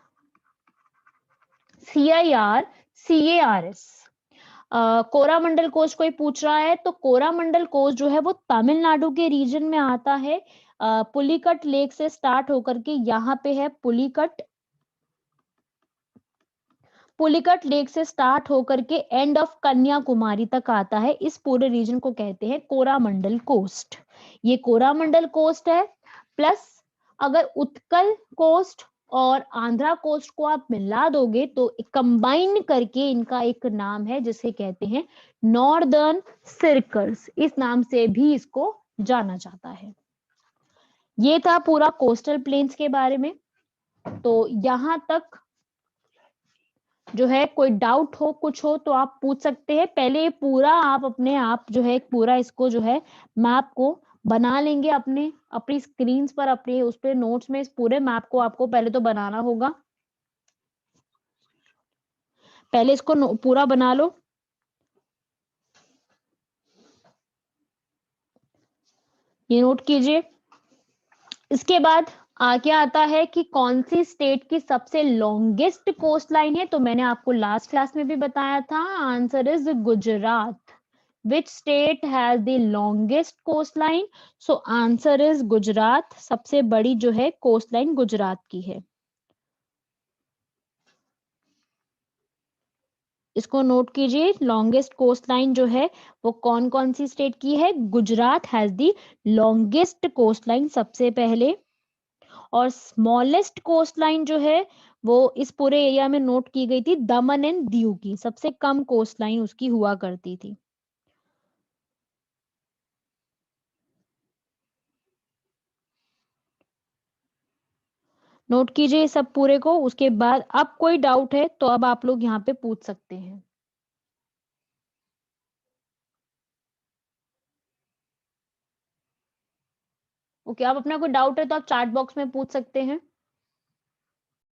CIRCARS। कोरामंडल कोस्ट कोई पूछ रहा है, तो कोरामंडल कोस्ट जो है वो तमिलनाडु के रीजन में आता है। पुलिकट लेक से स्टार्ट होकर के यहाँ पे है पुलिकट लेक से स्टार्ट होकर के एंड ऑफ कन्याकुमारी तक आता है। इस पूरे रीजन को कहते हैं कोरामंडल कोस्ट। ये कोरामंडल कोस्ट है। प्लस अगर उत्कल कोस्ट और आंध्रा कोस्ट को आप मिला दोगे तो कंबाइन करके इनका एक नाम है, जिसे कहते हैं नॉर्दर्न सिरकल्स। इस नाम से भी इसको जाना जाता है। ये था पूरा कोस्टल प्लेन्स के बारे में। तो यहां तक जो है कोई डाउट हो, कुछ हो तो आप पूछ सकते हैं। पहले पूरा आप अपने आप जो है पूरा इसको जो है मैप को बना लेंगे अपनी स्क्रीन पर, अपने उस पे नोट्स में इस पूरे मैप को आपको पहले तो बनाना होगा। पहले इसको पूरा बना लो। ये नोट कीजिए। इसके बाद आगे आता है कि कौन सी स्टेट की सबसे लॉन्गेस्ट कोस्ट लाइन है। तो मैंने आपको लास्ट क्लास में भी बताया था, answer is Gujarat. Which state has the longest coast line? So answer is Gujarat. सबसे बड़ी जो है कोस्ट लाइन गुजरात की है। इसको नोट कीजिए, लॉन्गेस्ट कोस्ट लाइन जो है वो कौन कौन सी स्टेट की है? Gujarat has the longest coast line सबसे पहले। और स्मॉलेस्ट कोस्ट लाइन जो है वो इस पूरे एरिया में नोट की गई थी दमन एंड दीव की। सबसे कम कोस्ट लाइन उसकी हुआ करती थी। नोट कीजिए सब पूरे को। उसके बाद अब कोई डाउट है तो अब आप लोग यहाँ पे पूछ सकते हैं। ओके, अब अपना कोई डाउट है तो आप चैट बॉक्स में पूछ सकते हैं।